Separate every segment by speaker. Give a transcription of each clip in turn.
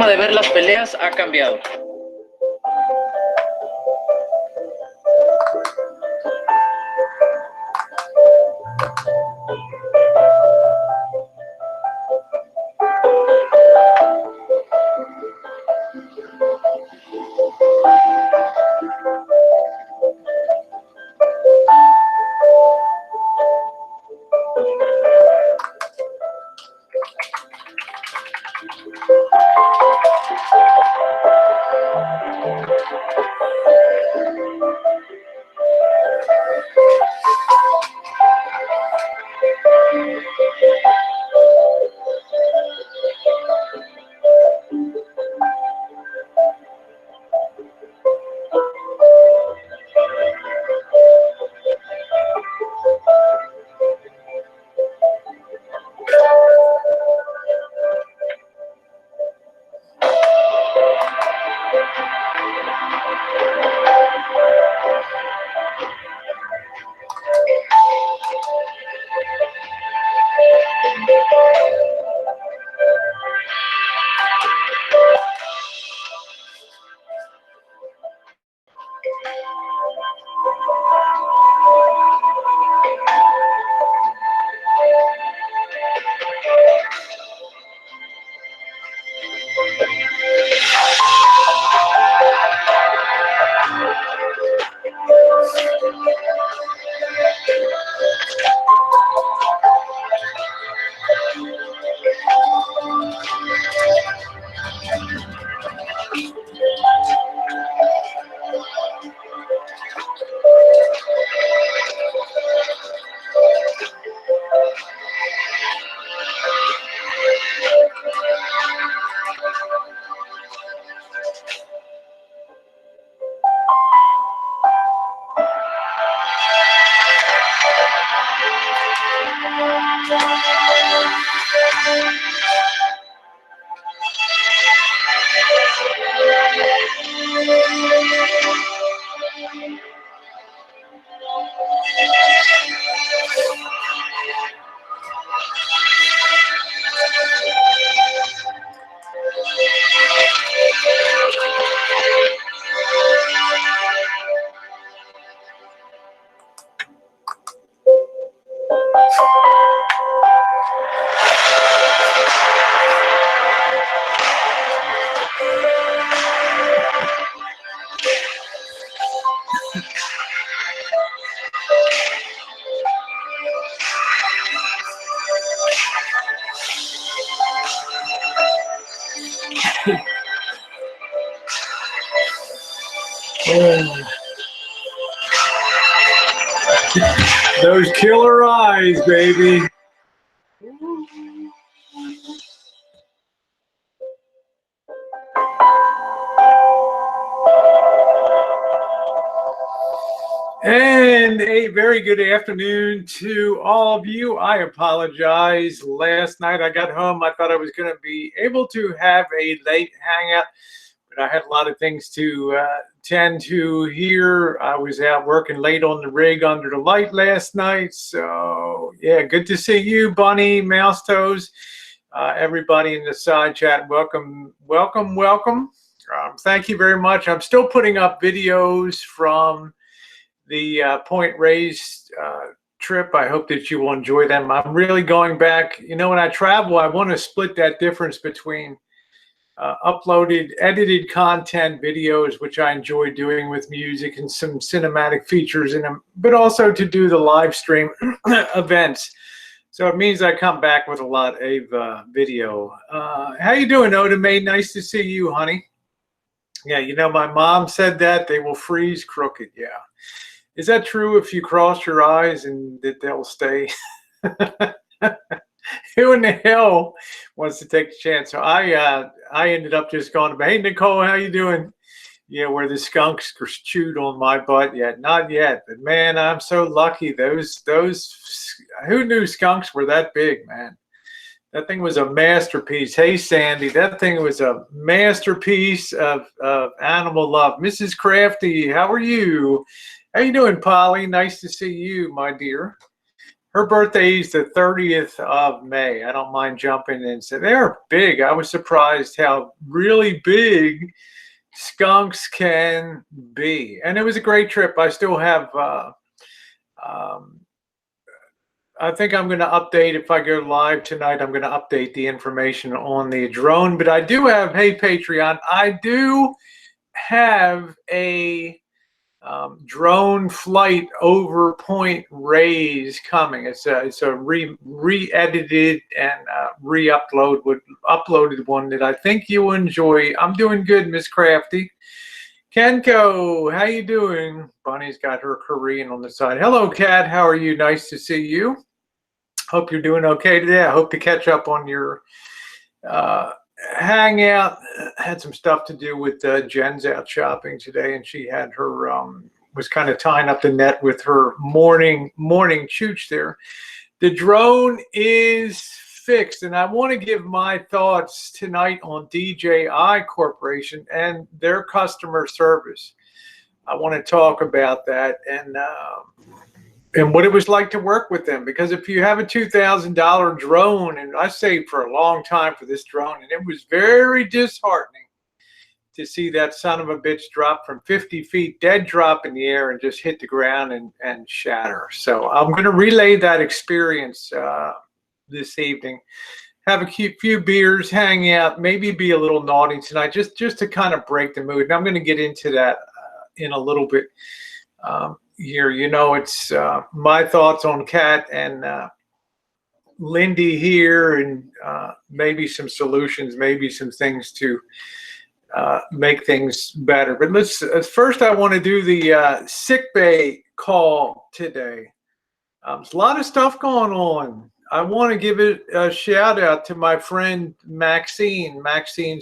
Speaker 1: forma de ver las peleas ha cambiado.
Speaker 2: Those killer eyes, baby. And a very good afternoon to all of you. I apologize. Last night I got home. I thought I was going to be able to have a late hangout, but I had a lot of things to tend to here. I was out working late on the rig under the light last night. So, yeah, good to see you, Bunny, Mouse Toes, everybody in the side chat. Welcome, welcome, welcome. Thank you very much. I'm still putting up videos from the Point Reyes trip. I hope that you will enjoy them. I'm really going back. You know, when I travel, I want to split that difference between uploaded, edited content videos, which I enjoy doing with music and some cinematic features in them, but also to do the live stream events. So it means I come back with a lot of video. How you doing, Oda May? Nice to see you, honey. Yeah, you know, my mom said that they will freeze crooked. Yeah. Is that true? If you cross your eyes and that they'll stay? Who in the hell wants to take the chance? So I ended up just going, hey, Nicole, how you doing? Yeah, where the skunks chewed on my butt yet? Not yet, but man, I'm so lucky. Those who knew skunks were that big, man? That thing was a masterpiece. Hey, Sandy, that thing was a masterpiece of animal love. Mrs. Crafty, how are you? How you doing, Polly? Nice to see you, my dear. Her birthday is the 30th of May. I don't mind jumping in. So they're big. I was surprised how really big skunks can be. And it was a great trip. I still have, I think I'm going to update, if I go live tonight, I'm going to update the information on the drone. But I do have, hey, Patreon, I do have a drone flight over Point Reyes coming. It's a re-edited and uploaded one that I think you'll enjoy. I'm doing good, Miss Crafty. Kenko, how you doing? Bunny's got her Korean on the side. Hello, Kat. How are you? Nice to see you. Hope you're doing okay today. I hope to catch up on your hangout. Had some stuff to do with Jen's out shopping today, and she had her was kind of tying up the net with her morning chooch there. The drone is fixed, and I want to give my thoughts tonight on DJI Corporation and their customer service. I want to talk about that and what it was like to work with them, because if you have a $2,000 drone, and I saved for a long time for this drone, and it was very disheartening to see that son of a bitch drop from 50 feet, dead drop in the air, and just hit the ground and shatter. So I'm going to relay that experience this evening. Have a few beers, hang out, maybe be a little naughty tonight, just to kind of break the mood. And I'm going to get into that in a little bit here. You know, it's my thoughts on Kat and Lyndy here, and maybe some solutions, maybe some things to make things better. But let's first, I want to do the sick bay call today. There's a lot of stuff going on. I want to give it a shout out to my friend Maxine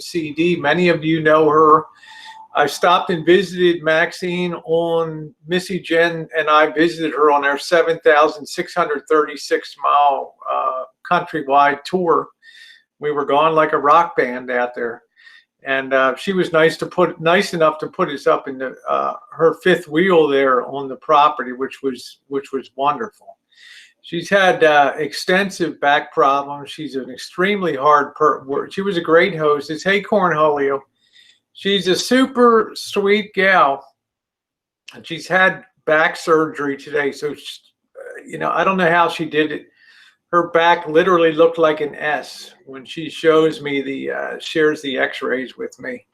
Speaker 2: CD. Many of you know her. I stopped and visited Maxine on Missy Jenn, and I visited her on our 7,636 mile countrywide tour. We were gone like a rock band out there, and she was nice enough to put us up in her fifth wheel there on the property, which was wonderful. She's had extensive back problems. She's an extremely hard she was a great hostess. Hey, Cornholio. She's a super sweet gal, and she's had back surgery today. So, you know, I don't know how she did it. Her back literally looked like an S when she shows me shares the x-rays with me.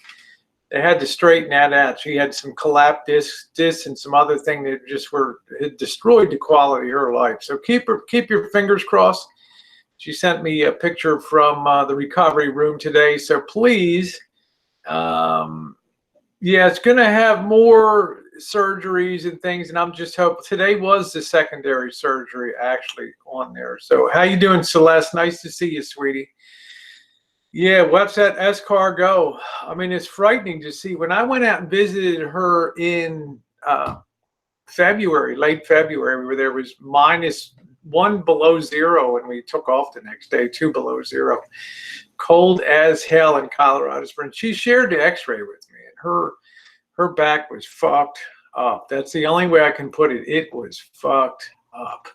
Speaker 2: They had to straighten that out. She had some collapsed discs and some other thing that just had destroyed the quality of her life. So keep your fingers crossed. She sent me a picture from the recovery room today. So please, yeah, it's going to have more surgeries and things, and I'm just hoping. Today was the secondary surgery actually on there. So how you doing, Celeste? Nice to see you, sweetie. Yeah, what's that escargot? I mean, it's frightening to see. When I went out and visited her in February, late February, where there was -1 below zero, and we took off the next day, 2 below zero. Cold as hell in Colorado Springs. She shared the x-ray with me, and her back was fucked up. That's the only way I can put it. It was fucked up.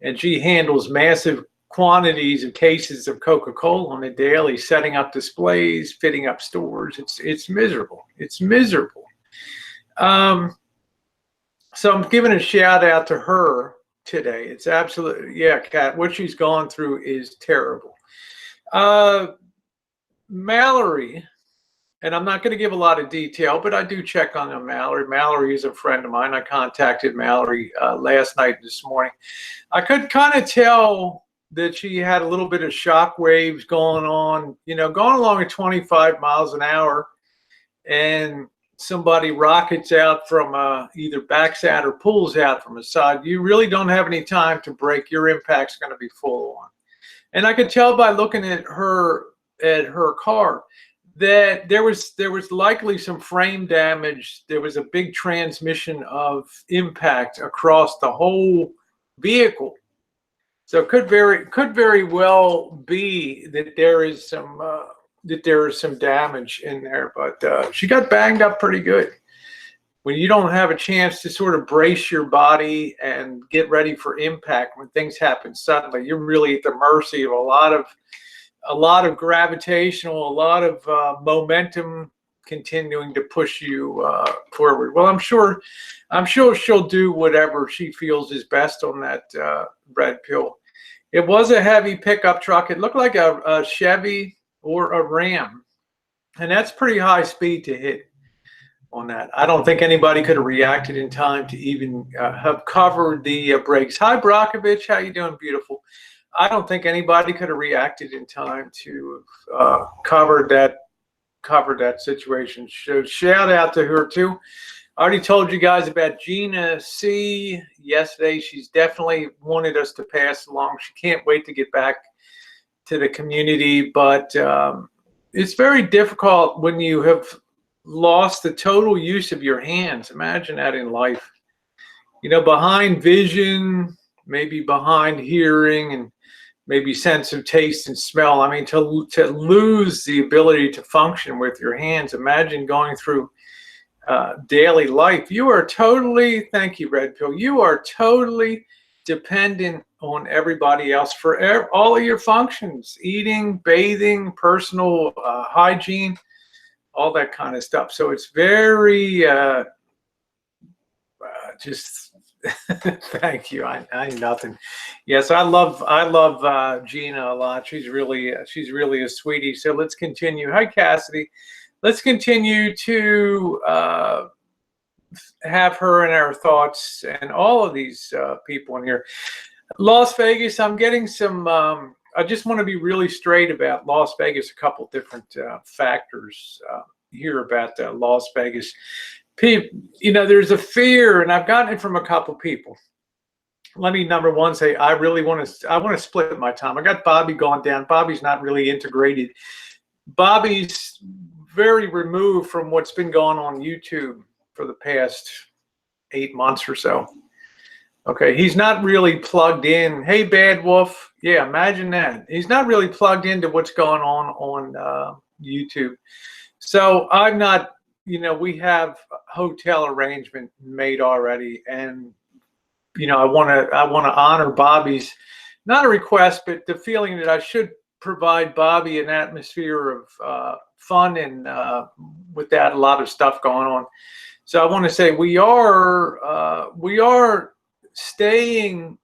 Speaker 2: And she handles massive quantities of cases of Coca-Cola on a daily, setting up displays, fitting up stores. It's miserable. It's miserable. So I'm giving a shout out to her today. It's absolutely, yeah, Kat, what she's gone through is terrible. Mallory, and I'm not going to give a lot of detail, but I do check on Mallory. Mallory is a friend of mine. I contacted Mallory last night, this morning. I could kind of tell that she had a little bit of shock waves going on, you know, going along at 25 miles an hour, and somebody rockets out from either backs out or pulls out from a side. You really don't have any time to brake. Your impact's going to be full on. And I could tell by looking at her car that there was likely some frame damage. There was a big transmission of impact across the whole vehicle. So it could very well be that there is some damage in there, but she got banged up pretty good. when you don't have a chance to sort of brace your body and get ready for impact, when things happen suddenly, you're really at the mercy of a lot of gravitational, a lot of momentum continuing to push you forward. Well, I'm sure she'll do whatever she feels is best on that red pill. It was a heavy pickup truck. It looked like a Chevy or a Ram, and that's pretty high speed to hit on that. I don't think anybody could have reacted in time to even have covered the brakes. Hi, Brockovich. How you doing, beautiful? I don't think anybody could have reacted in time to cover that situation. So shout out to her too. I already told you guys about Gina C yesterday. She's definitely wanted us to pass along. She can't wait to get back to the community, but it's very difficult when you have lost the total use of your hands. Imagine that in life. You know, behind vision, maybe behind hearing, and maybe sense of taste and smell. I mean, to lose the ability to function with your hands. Imagine going through daily life. You are totally, thank you, Red Pill, you are totally dependent on everybody else for all of your functions, eating, bathing, personal hygiene, all that kind of stuff. So it's very just thank you. I nothing. Yes, I love Gina a lot. She's really a sweetie. So let's continue. Hi, Cassidy. Let's continue to have her in our thoughts and all of these people in here. Las Vegas, I'm getting some, I just want to be really straight about Las Vegas, a couple different factors here about Las Vegas. People, you know, there's a fear, and I've gotten it from a couple people. Let me, number one, say I want to split my time. I got Bobby gone down. Bobby's not really integrated. Bobby's very removed from what's been going on YouTube for the past 8 months or so. Okay, he's not really plugged in. Hey, Bad Wolf. Yeah, imagine that. He's not really plugged into what's going on YouTube. So I'm not, you know, we have a hotel arrangement made already, and you know, I want to honor Bobby's, not a request, but the feeling that I should provide Bobby an atmosphere of fun and without a lot of stuff going on. So I want to say we are staying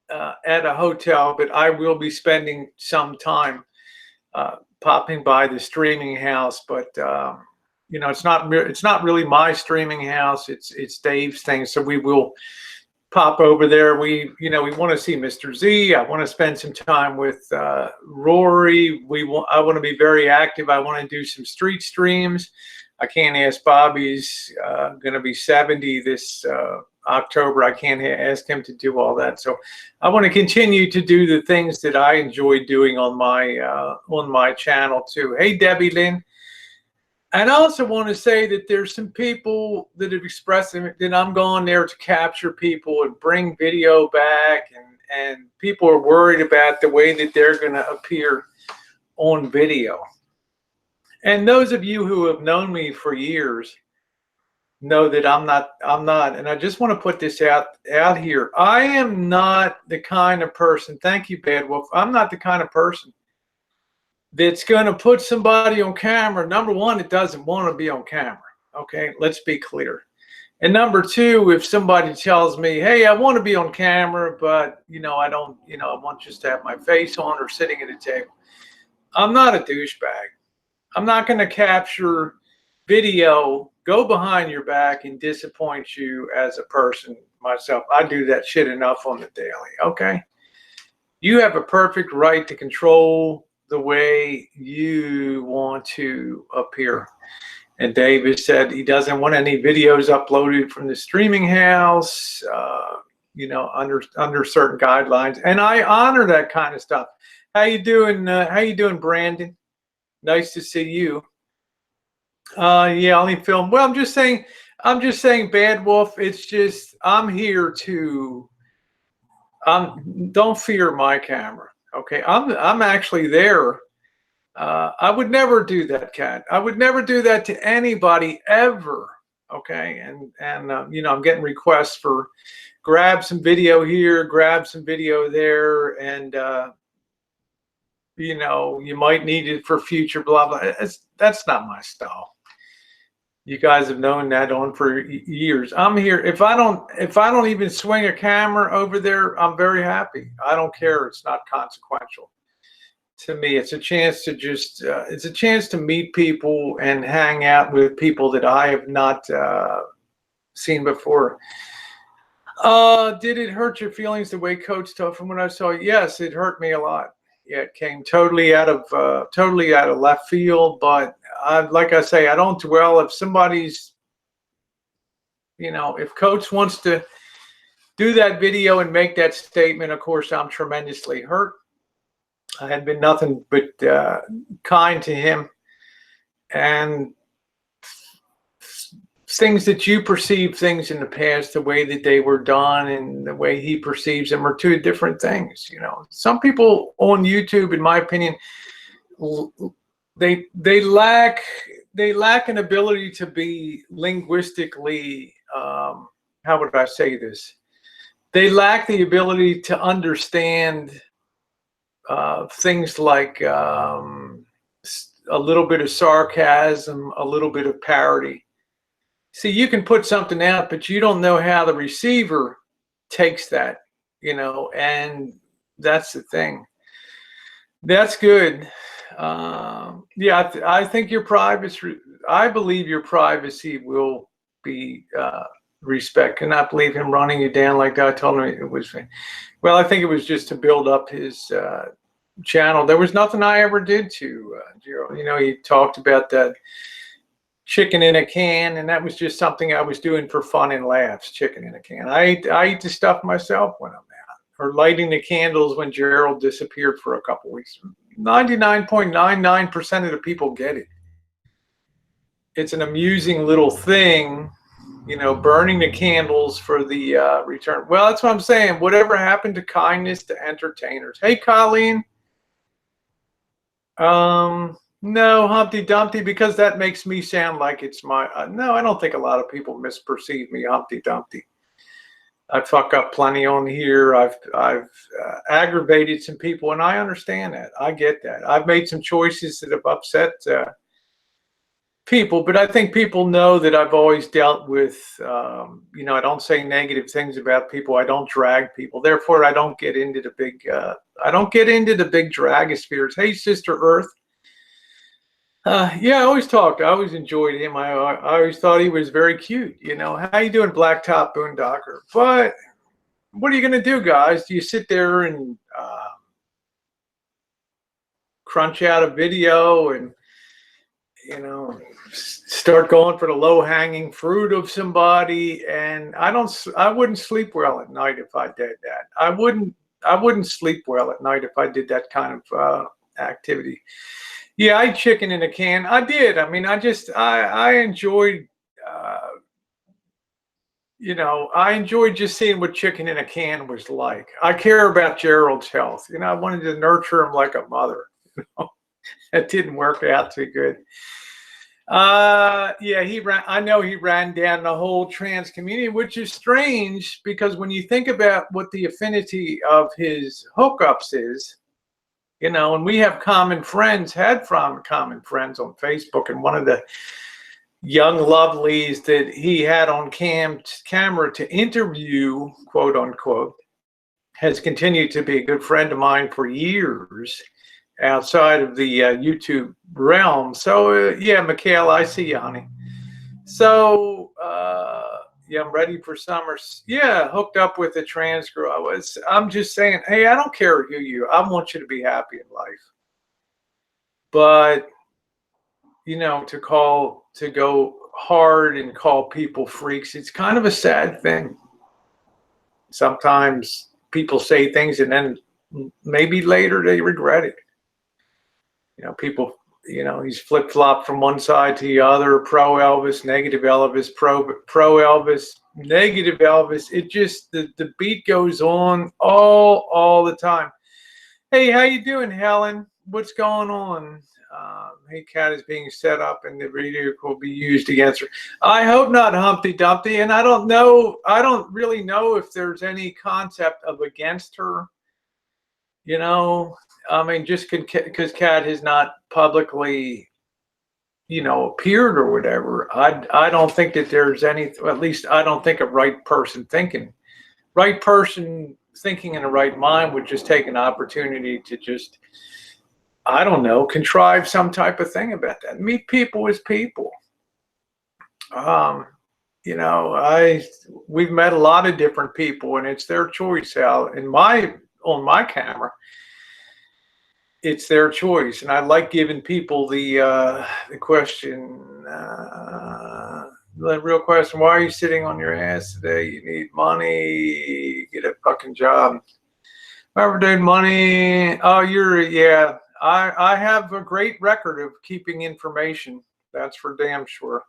Speaker 2: at a hotel, but I will be spending some time popping by the streaming house. But you know, it's not really my streaming house. It's Dave's thing. So we will pop over there. We want to see Mr. Z. I want to spend some time with Rory. I want to be very active. I want to do some street streams. I can't ask Bobby's going to be 70 this October. I can't ask him to do all that. So I want to continue to do the things that I enjoy doing on my channel too. Hey, Debbie Lynn. And I also want to say that there's some people that have expressed that I'm going there to capture people and bring video back, and people are worried about the way that they're going to appear on video. And those of you who have known me for years know that I'm not, and I just want to put this out here. I am not the kind of person, thank you, Bad Wolf, I'm not the kind of person that's going to put somebody on camera. Number one, it doesn't want to be on camera. Okay, let's be clear. And number two, if somebody tells me, hey, I want to be on camera, but you know, I don't, you know, I want just to have my face on or sitting at a table. I'm not a douchebag. I'm not going to capture video, go behind your back and disappoint you as a person myself. I do that shit enough on the daily. Okay. You have a perfect right to control the way you want to appear. And David said he doesn't want any videos uploaded from the streaming house, you know, under certain guidelines. And I honor that kind of stuff. How you doing? How you doing, Brandon? Nice to see you. Yeah, only film. Well, I'm just saying, Bad Wolf. It's just I'm here to. Don't fear my camera. Okay, I'm actually there. I would never do that, Kat. I would never do that to anybody ever. Okay, and you know, I'm getting requests for grab some video here, grab some video there, and you know, you might need it for future blah blah. That's not my style. You guys have known that on for years. I'm here. If I don't even swing a camera over there, I'm very happy. I don't care. It's not consequential to me. It's a chance to just it's a chance to meet people and hang out with people that I have not seen before. Did it hurt your feelings the way Coach told from what I saw? Yes, it hurt me a lot. Yeah, it came totally out of left field. But like I say, I don't dwell. If somebody's, you know, if Coach wants to do that video and make that statement, of course, I'm tremendously hurt. I had been nothing but kind to him, and things that you perceive things in the past, the way that they were done and the way he perceives them are two different things. You know, some people on YouTube, in my opinion, they lack an ability to be linguistically, how would I say this? They lack the ability to understand things like a little bit of sarcasm, a little bit of parody. See, you can put something out, but you don't know how the receiver takes that, you know, and that's the thing. That's good. Yeah, I think your privacy, I believe your privacy will be respect. Cannot believe him running you down like that. I told him it was, well, I think it was just to build up his channel. There was nothing I ever did to Gerald. You know, he talked about that chicken in a can, and that was just something I was doing for fun and laughs. Chicken in a can. I eat the stuff myself when I'm out, or lighting the candles when Gerald disappeared for a couple weeks. 99.99% of the people get it. It's an amusing little thing, you know, burning the candles for the return. Well, that's what I'm saying. Whatever happened to kindness to entertainers? Hey, Colleen. No, Humpty Dumpty, because that makes me sound like it's my, no, I don't think a lot of people misperceive me, Humpty Dumpty. I fuck up plenty on here. I've aggravated some people, and I understand that. I get that. I've made some choices that have upset people, but I think people know that I've always dealt with, you know, I don't say negative things about people. I don't drag people. Therefore, I don't get into the big, dragospheres. Hey, Sister Earth. Yeah, I always enjoyed him. I always thought he was very cute. You know, how you doing, Blacktop Boondocker? But what are you going to do, guys? Do you sit there and crunch out a video and, you know, start going for the low-hanging fruit of somebody? And I wouldn't sleep well at night if I did that. I wouldn't sleep well at night if I did that kind of activity. Yeah, I ate chicken in a can. I did. I mean, I enjoyed, you know, I enjoyed just seeing what chicken in a can was like. I care about Gerald's health. You know, I wanted to nurture him like a mother. You know, that didn't work out too good. Yeah, I know he ran down the whole trans community, which is strange because when you think about what the affinity of his hookups is, you know, and we have common friends, common friends on Facebook, and one of the young lovelies that he had on camera to interview, quote unquote, has continued to be a good friend of mine for years outside of the YouTube realm. So, yeah, Mikhail, I see you, honey. So, yeah, I'm ready for summer. Yeah, hooked up with a trans girl. I'm just saying, hey, I don't care who you are. I want you to be happy in life. But, you know, to go hard and call people freaks, it's kind of a sad thing. Sometimes people say things and then maybe later they regret it. You know, people, you know, he's flip-flopped from one side to the other, pro Elvis, negative Elvis, pro Elvis, negative Elvis. It just, the beat goes on all the time. Hey, how you doing, Helen? what's going on? Hey, Cat is being set up and the video will be used against her. I hope not, Humpty Dumpty. And I don't know. I don't really know if there's any concept of against her. You know, I mean, just because Cat has not publicly, you know, appeared or whatever. I don't think that there's any. At least I don't think a right person thinking in the right mind would just take an opportunity to just, I don't know, contrive some type of thing about that. Meet people as people. You know, we've met a lot of different people, and it's their choice. How on my camera, it's their choice, and I like giving people the question. The real question: why are you sitting on your ass today? You need money. Get a fucking job. Whoever did money. Oh, yeah. I have a great record of keeping information. That's for damn sure.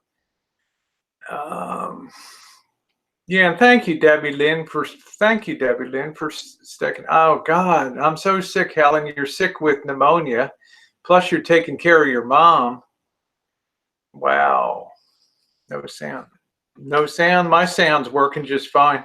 Speaker 2: Yeah, and thank you, Debbie Lynn, for sticking. Oh God, I'm so sick, Helen. You're sick with pneumonia. Plus, you're taking care of your mom. Wow. No sound. No sound. My sound's working just fine.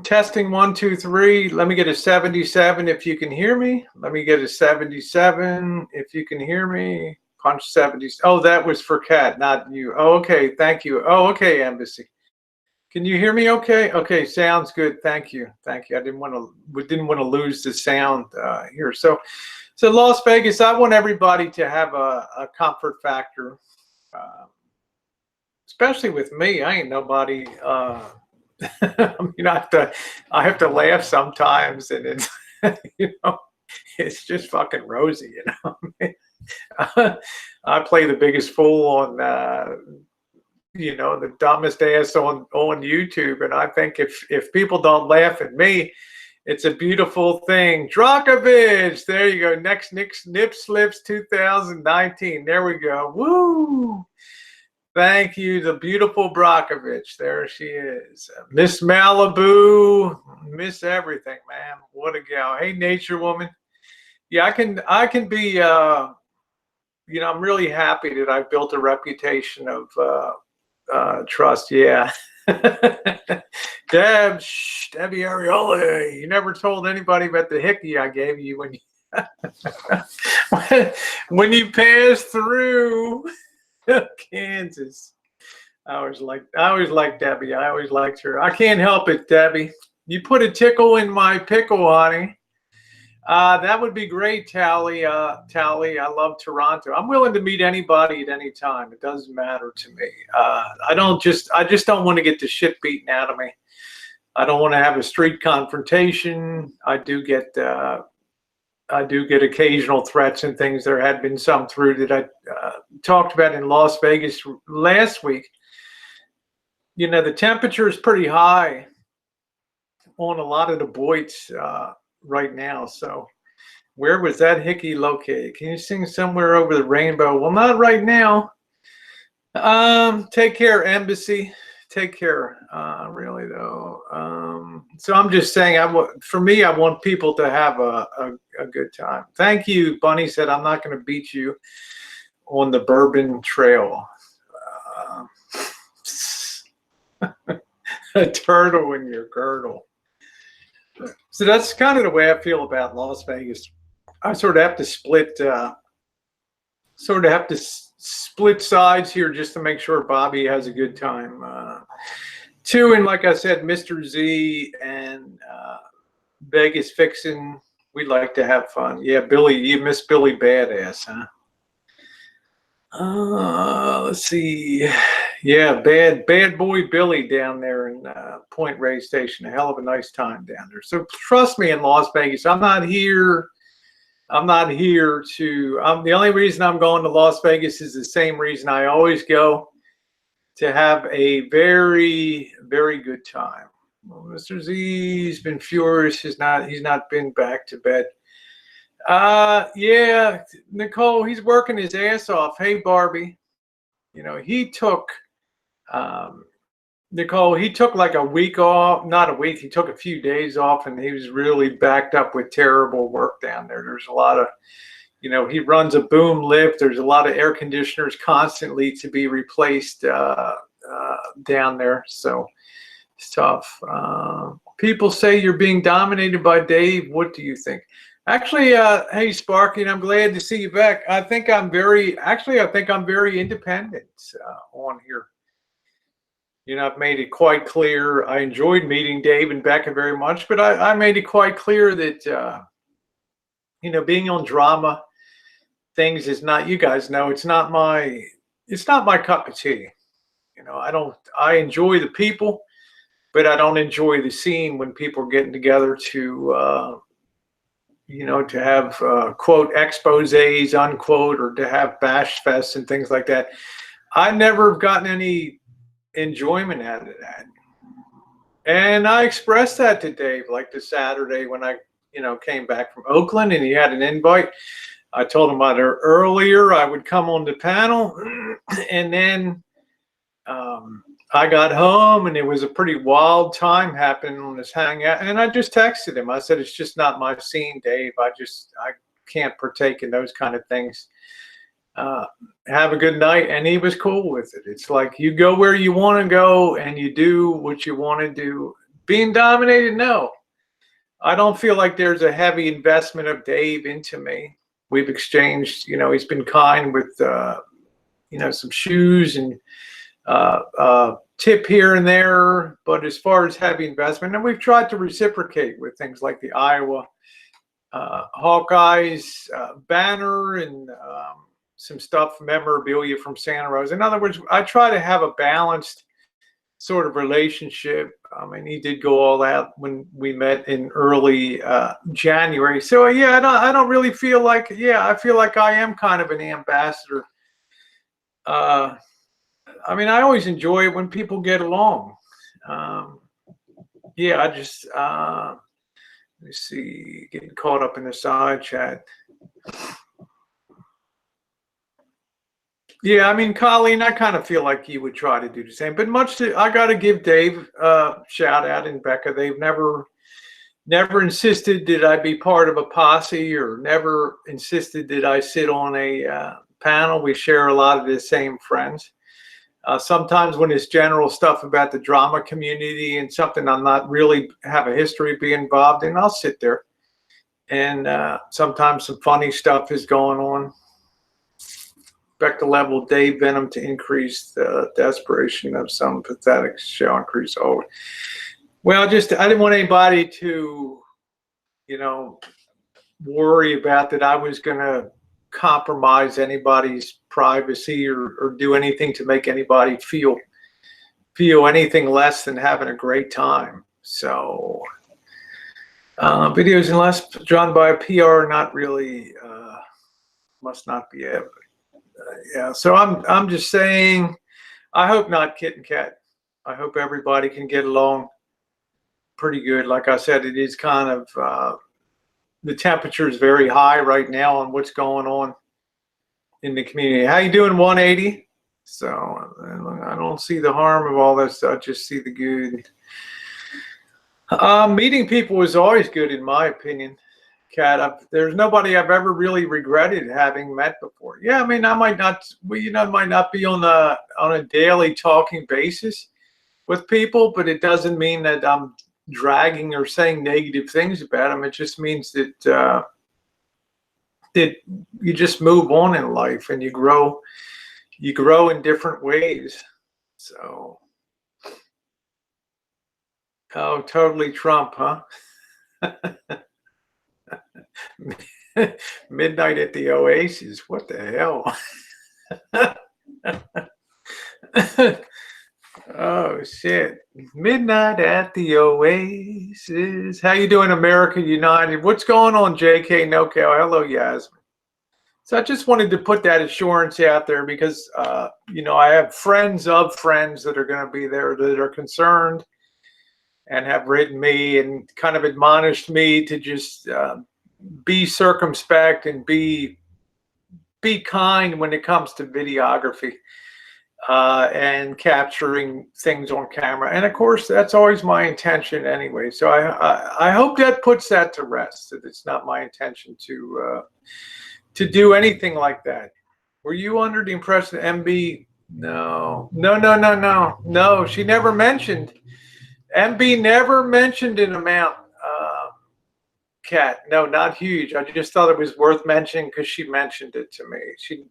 Speaker 2: Testing 1, 2, 3. Let me get a 77 if you can hear me. Let me get a 77 if you can hear me. Punch 70. Oh, that was for Kat, not you. Oh, okay. Thank you. Oh, okay, Embassy. Can you hear me okay? Okay, sounds good. Thank you. Thank you. We didn't want to lose the sound here. So Las Vegas, I want everybody to have a comfort factor. Especially with me, I ain't nobody. I mean, I have to laugh sometimes, and it's you know, it's just fucking Rosie. You know, I play the biggest fool on you know, the dumbest ass on YouTube, and I think if people don't laugh at me, it's a beautiful thing. Drokovich, there you go. Next Nip Slips 2019. There we go. Woo! Thank you, the beautiful Brockovich. There she is. Miss Malibu, Miss Everything, man. What a gal. Hey, Nature Woman. Yeah, I can be, you know, I'm really happy that I've built a reputation of trust. Yeah. Debbie Arioli, you never told anybody about the hickey I gave you when you, when you passed through Kansas. I always like Debbie. I always liked her. I can't help it, Debbie. You put a tickle in my pickle, honey. That would be great, Tally. Tally, I love Toronto. I'm willing to meet anybody at any time. It doesn't matter to me. I just don't want to get the shit beaten out of me. I don't want to have a street confrontation. I do get occasional threats and things. There had been some through that I talked about in Las Vegas last week. You know, the temperature is pretty high on a lot of the BOYTs right now. So where was that hickey located? Can you sing Somewhere Over the Rainbow? Well, not right now. Take care, Embassy. Take care. Really though. So I'm just saying, for me, I want people to have a good time. Thank you. Bunny said, I'm not going to beat you on the Bourbon Trail. A turtle in your girdle. So that's kind of the way I feel about Las Vegas. I sort of have to split sides here just to make sure Bobby has a good time. Too, and like I said, Mr. Z and Vegas Fixin', we like to have fun. Yeah, Billy, you miss Billy Badass, huh? Let's see. Yeah, bad boy Billy down there in Point Reyes Station. A hell of a nice time down there. So trust me, in Las Vegas, I'm not here to. The only reason I'm going to Las Vegas is the same reason I always go, to have a very, very good time. Well, Mr. Z's been furious. He's not been back to bed. Yeah, Nicole, he's working his ass off. Hey, Barbie, you know, he took Nicole, he took like a week off, not a week, he took a few days off, and he was really backed up with terrible work down there. There's a lot of, he runs a boom lift. There's a lot of air conditioners constantly to be replaced down there. So it's tough. People say you're being dominated by Dave. What do you think? Actually, hey, Sparky, I'm glad to see you back. I think I'm very independent on here. I've made it quite clear. I enjoyed meeting Dave and Becca very much, but I made it quite clear that, being on drama things is not, you guys know, it's not my cup of tea. I enjoy the people, but I don't enjoy the scene when people are getting together to, to have, quote, exposés, unquote, or to have bash fests and things like that. I never have gotten any enjoyment out of that. And I expressed that to Dave, like the Saturday when I, came back from Oakland and he had an invite. I told him earlier I would come on the panel, and then I got home and it was a pretty wild time happening on this hangout. And I just texted him. I said, it's just not my scene, Dave. I can't partake in those kind of things. Have a good night. And he was cool with it. It's like, you go where you want to go and you do what you want to do. Being dominated, no. I don't feel like there's a heavy investment of Dave into me. We've exchanged, he's been kind with, some shoes and tip here and there. But as far as heavy investment, and we've tried to reciprocate with things like the Iowa Hawkeyes banner and some stuff, memorabilia from Santa Rosa. In other words, I try to have a balanced sort of relationship. I mean, he did go all out when we met in early January. So yeah, I don't really feel like, I feel like I am kind of an ambassador. I mean, I always enjoy it when people get along. I just, let me see, getting caught up in the side chat. Yeah, I mean, Colleen, I kind of feel like you would try to do the same, but I got to give Dave a shout out, and Becca. They've never insisted that I be part of a posse, or never insisted that I sit on a panel. We share a lot of the same friends. Sometimes when it's general stuff about the drama community and something I'm not really have a history of being involved in, I'll sit there. And sometimes some funny stuff is going on. Expect the level of Dave Venom to increase the desperation of some pathetic shall increase over. Well, I didn't want anybody to, worry about that I was going to compromise anybody's privacy or do anything to make anybody feel anything less than having a great time. So videos unless drawn by a PR not really must not be evident. So I'm just saying, I hope not, Kit and Kat. I hope everybody can get along pretty good. Like I said, it is kind of the temperature is very high right now on what's going on in the community. How you doing, 180? So I don't see the harm of all this. I just see the good. Meeting people is always good, in my opinion. Kat, there's nobody I've ever really regretted having met before. Yeah, I mean, I might not, might not be on a daily talking basis with people, but it doesn't mean that I'm dragging or saying negative things about them. It just means that that you just move on in life and you grow in different ways. So, oh, totally Trump, huh? Midnight at the Oasis. What the hell? Oh shit! Midnight at the Oasis. How you doing, America United? What's going on, JK NoCal? Hello, Yasmin. So I just wanted to put that assurance out there because I have friends of friends that are going to be there that are concerned and have written me and kind of admonished me to just be circumspect and be kind when it comes to videography. and capturing things on camera. And of course, that's always my intention anyway. So I hope that puts that to rest, that it's not my intention to do anything like that. Were you under the impression MB? No, no, no, no, no, no. She never mentioned. MB never mentioned an amount. Cat, no, not huge. I just thought it was worth mentioning because she mentioned it to me.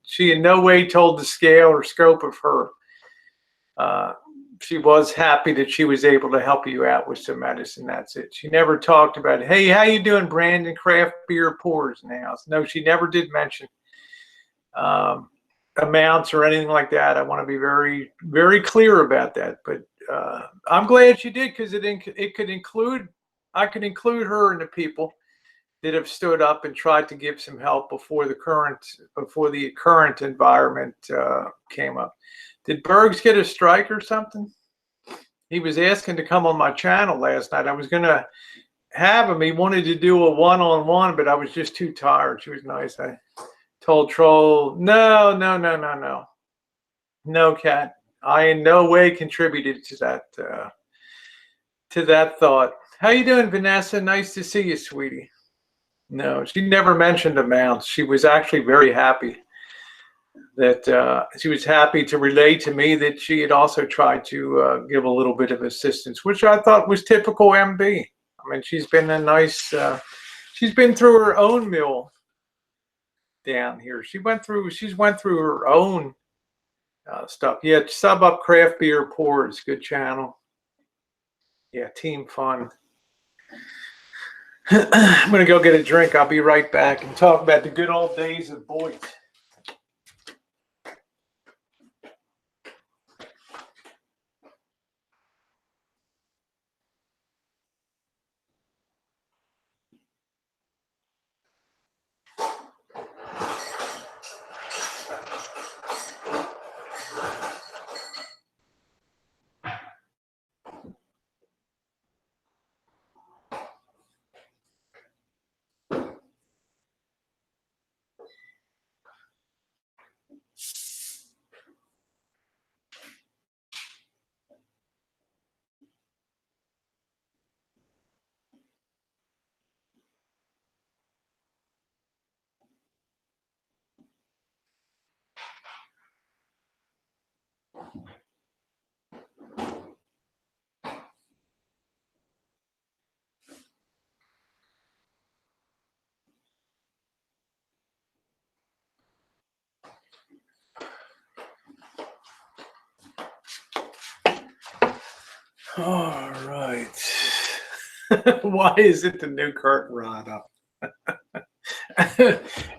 Speaker 2: She in no way told the scale or scope of her. She was happy that she was able to help you out with some medicine. That's it. She never talked about, hey, how you doing, Brandon? Craft beer pours in the house. No, she never did mention amounts or anything like that. I want to be very, very clear about that. But I'm glad she did, because it could include, I could include her in the people that have stood up and tried to give some help before the current environment came up. Did Bergs get a strike or something? He was asking to come on my channel last night. I was going to have him. He wanted to do a one-on-one, but I was just too tired. She was nice. I told Troll, no, no, no, no, no. No, Cat. I in no way contributed to that thought. How you doing, Vanessa? Nice to see you, sweetie. No, she never mentioned amounts. She was actually very happy that she was happy to relay to me that she had also tried to give a little bit of assistance, which I thought was typical MB. I mean, she's been a nice, she's been through her own mill down here. She's went through her own stuff. Yeah, Sub Up Craft Beer Pours, good channel. Yeah, Team Fun. I'm going to go get a drink. I'll be right back and talk about the good old days of BOYT. All right. Why is it the new curtain rod up?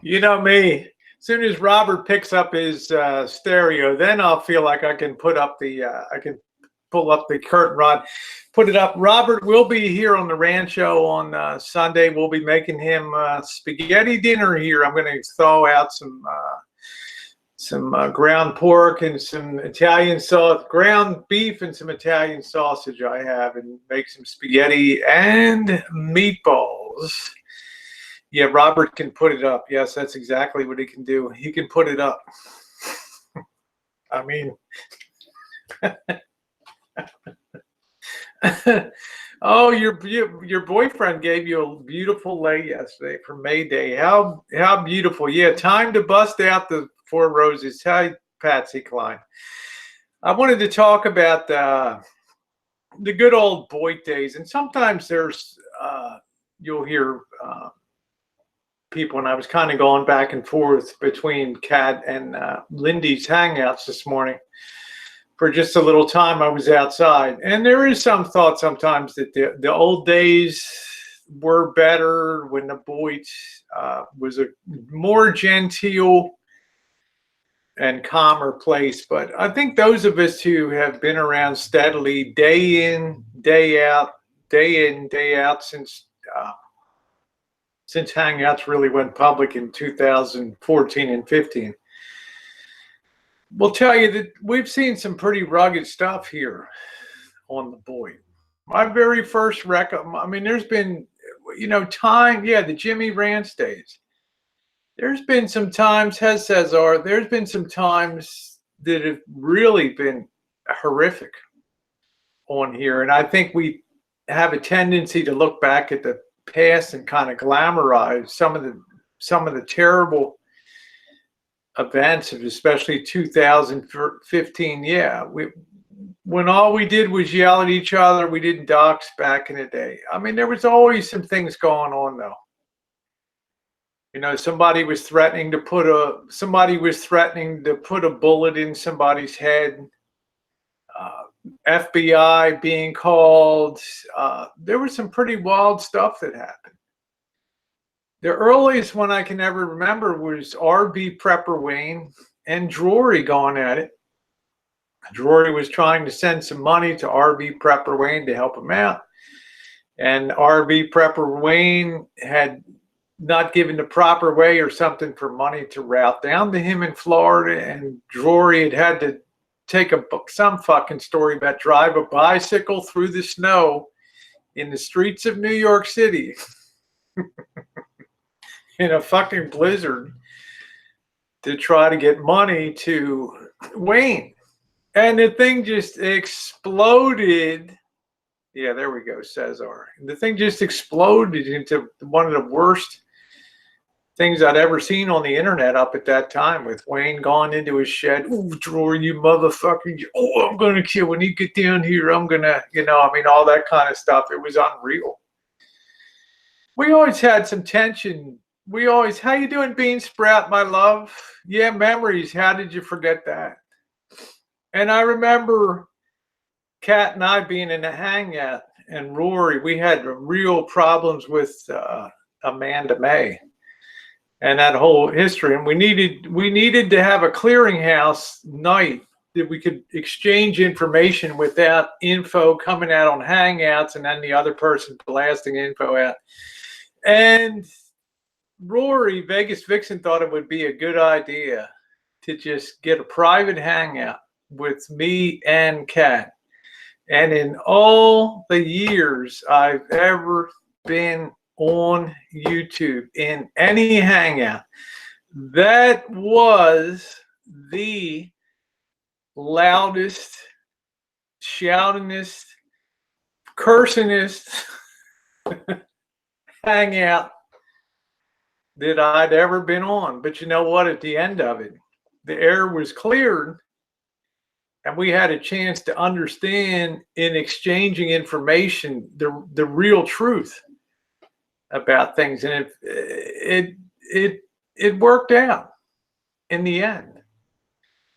Speaker 2: You know me. As soon as Robert picks up his stereo, then I'll feel like I can put up the I can pull up the curtain rod, put it up. Robert will be here on the Rancho on Sunday. We'll be making him spaghetti dinner here. I'm going to thaw out some ground pork and some Italian sauce, ground beef and some Italian sausage I have, and make some spaghetti and meatballs. Yeah, Robert can put it up. Yes, that's exactly what he can do. He can put it up. I mean, oh, your boyfriend gave you a beautiful lei yesterday for May Day. How beautiful. Yeah, time to bust out the 4 roses. Hi, Patsy Klein. I wanted to talk about the good old BOYT days. And sometimes there's, you'll hear people, and I was kind of going back and forth between Kat and Lyndy's hangouts this morning. For just a little time, I was outside. And there is some thought sometimes that the old days were better when the BOYT was a more genteel and calmer place. But I think those of us who have been around steadily day in, day out since Hangouts really went public in 2014 and 15, will tell you that we've seen some pretty rugged stuff here on the BOYT. My very first record, I mean, there's been, the Jimmy Rance days. There's been some times, there's been some times that have really been horrific on here. And I think we have a tendency to look back at the past and kind of glamorize some of the terrible events of especially 2015. Yeah, when all we did was yell at each other, we didn't dox back in the day. I mean, there was always some things going on though. You know, somebody was threatening to put a bullet in somebody's head. FBI being called. There was some pretty wild stuff that happened. The earliest one I can ever remember was RB Prepper Wayne and Drury going at it. Drury was trying to send some money to RB Prepper Wayne to help him out. And RB Prepper Wayne had not given the proper way or something for money to route down to him in Florida. And Drury had to take some fucking story about drive a bicycle through the snow in the streets of New York City in a fucking blizzard to try to get money to Wayne. And the thing just exploded. Yeah, there we go, Cesar. The thing just exploded into one of the worst things I'd ever seen on the internet up at that time, with Wayne going into his shed. "Ooh, Drury, you motherfucker. Oh, I'm going to kill. When you get down here, I'm going to," I mean, all that kind of stuff. It was unreal. We always had some tension. How you doing, Bean Sprout, my love? Yeah, memories. How did you forget that? And I remember Kat and I being in a hangout, and Rory, we had real problems with Amanda May and that whole history. And we needed to have a clearinghouse night that we could exchange information without info coming out on Hangouts and then the other person blasting info out. And Rory, Vegas Vixen, thought it would be a good idea to just get a private hangout with me and Kat. And in all the years I've ever been on YouTube in any hangout, that was the loudest, shoutingest, cursingest hangout that I'd ever been on. But you know what? At the end of it, the air was cleared, and we had a chance to understand, in exchanging information, the real truth about things. And it worked out in the end.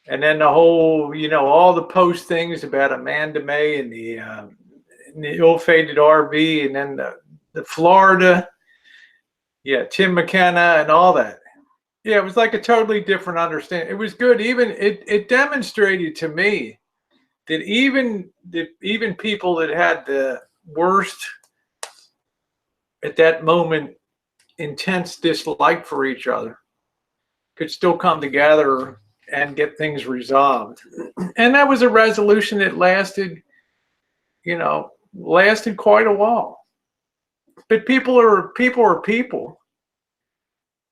Speaker 2: And then the whole, all the post things about Amanda May and the ill-fated RV, and then the Florida, Tim McKenna and all that. Yeah, it was like a totally different understanding. It was good. Even it demonstrated to me that even people that had the worst, at that moment, intense dislike for each other could still come together and get things resolved. And that was a resolution that lasted quite a while. But people are people.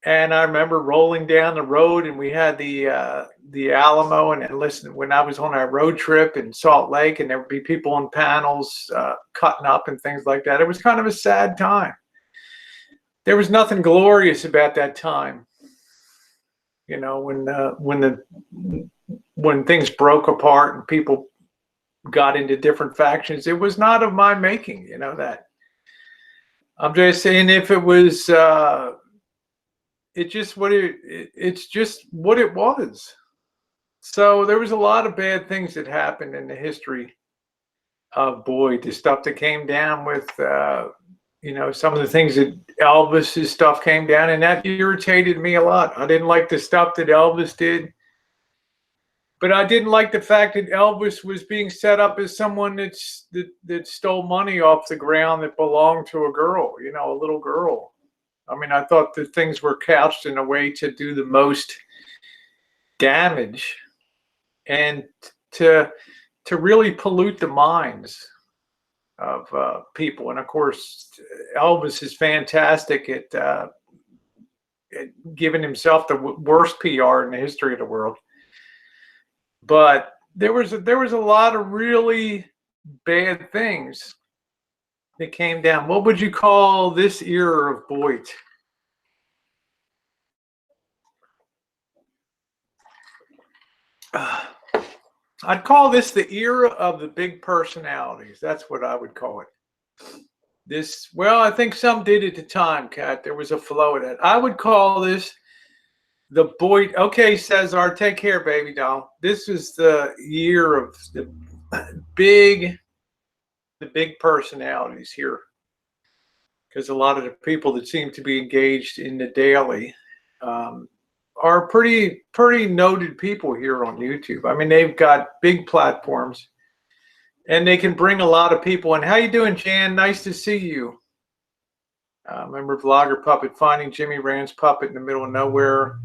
Speaker 2: And I remember rolling down the road, and we had the Alamo, and listen, when I was on our road trip in Salt Lake, and there would be people on panels cutting up and things like that. It was kind of a sad time. There was nothing glorious about that time. When things broke apart and people got into different factions, it was not of my making. That. I'm just saying, if it was. It's just what it was. So there was a lot of bad things that happened in the history of BOYT. The stuff that came down with, some of the things that Elvis's stuff came down, and that irritated me a lot. I didn't like the stuff that Elvis did, but I didn't like the fact that Elvis was being set up as someone that stole money off the ground that belonged to a girl, a little girl. I mean, I thought that things were couched in a way to do the most damage and to really pollute the minds of people. And of course, Elvis is fantastic at giving himself the worst PR in the history of the world. But there was a lot of really bad things that came down. What would you call this era of BOYT? I'd call this the era of the big personalities. That's what I would call it. This, well, I think some did at the time, Kat. There was a flow of that. I would call this the BOYT. Okay, Cesar, take care, baby doll. This is the year of the big personalities here, because a lot of the people that seem to be engaged in the daily are pretty noted people here on YouTube. I mean, they've got big platforms, and they can bring a lot of people in. How you doing, Jan? Nice to see you. Remember Vlogger Puppet, finding Jimmy Rand's puppet in the middle of nowhere.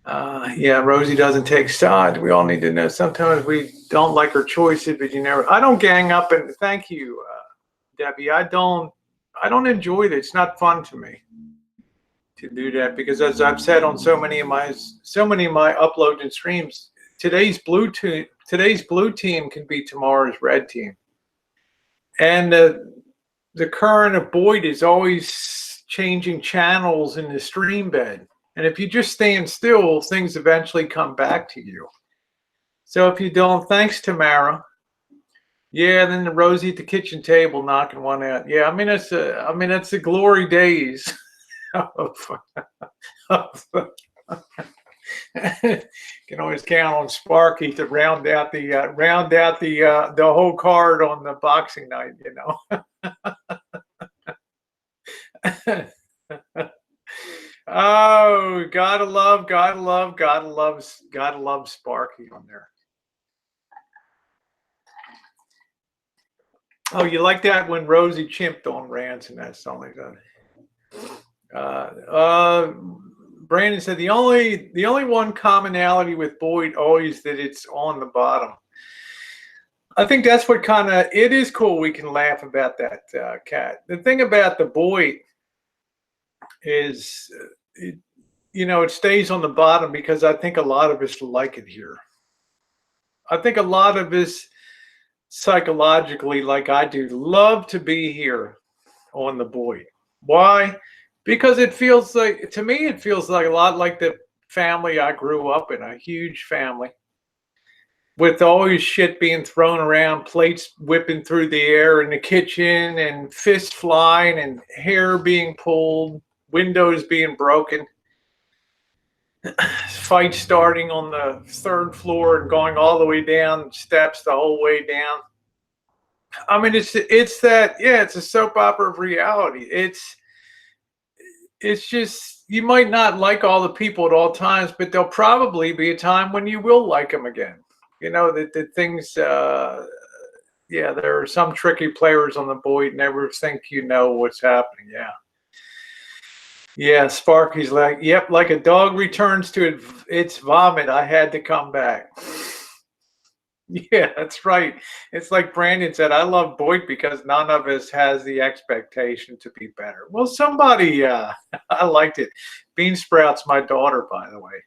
Speaker 2: Yeah, Rosie doesn't take sides. We all need to know. Sometimes we don't like her choices, but you never. I don't gang up, and thank you, Debbie. I don't enjoy it. It's not fun to me to do that, because as I've said on so many of my uploads and streams, today's blue team can be tomorrow's red team, and the current of BOYT is always changing channels in the stream bed, and if you just stand still, things eventually come back to you. So if you don't, thanks, Tamara. Yeah, then the Rosie at the kitchen table knocking one out. Yeah, I mean that's the glory days. Can always count on Sparky to round out the whole card on the boxing night, you know. Oh, gotta love Sparky on there. Oh, you like that when Rosie chimped on Rance, and that's only done. Brandon said the only one commonality with BOYT always that it's on the bottom. I think that's what kind of, it is cool. We can laugh about that, Kat. The thing about the BOYT is, it stays on the bottom because I think a lot of us like it here. I think a lot of us psychologically, like I do, love to be here on the BOYT. Why? Because it feels like, to me, it feels like a lot like the family I grew up in, a huge family, with always shit being thrown around, plates whipping through the air in the kitchen, and fists flying, and hair being pulled, windows being broken, fight starting on the third floor and going all the way down steps the whole way down. I mean, it's that, yeah, it's a soap opera of reality. It's just, you might not like all the people at all times, but there'll probably be a time when you will like them again. You know, that things, yeah, there are some tricky players on the BOYT, never think you know what's happening. Yeah. Yeah, Sparky's like, yep, like a dog returns to its vomit, I had to come back. Yeah, that's right. It's like Brandon said, I love BOYT because none of us has the expectation to be better. Well, somebody, I liked it. Bean Sprout's my daughter, by the way.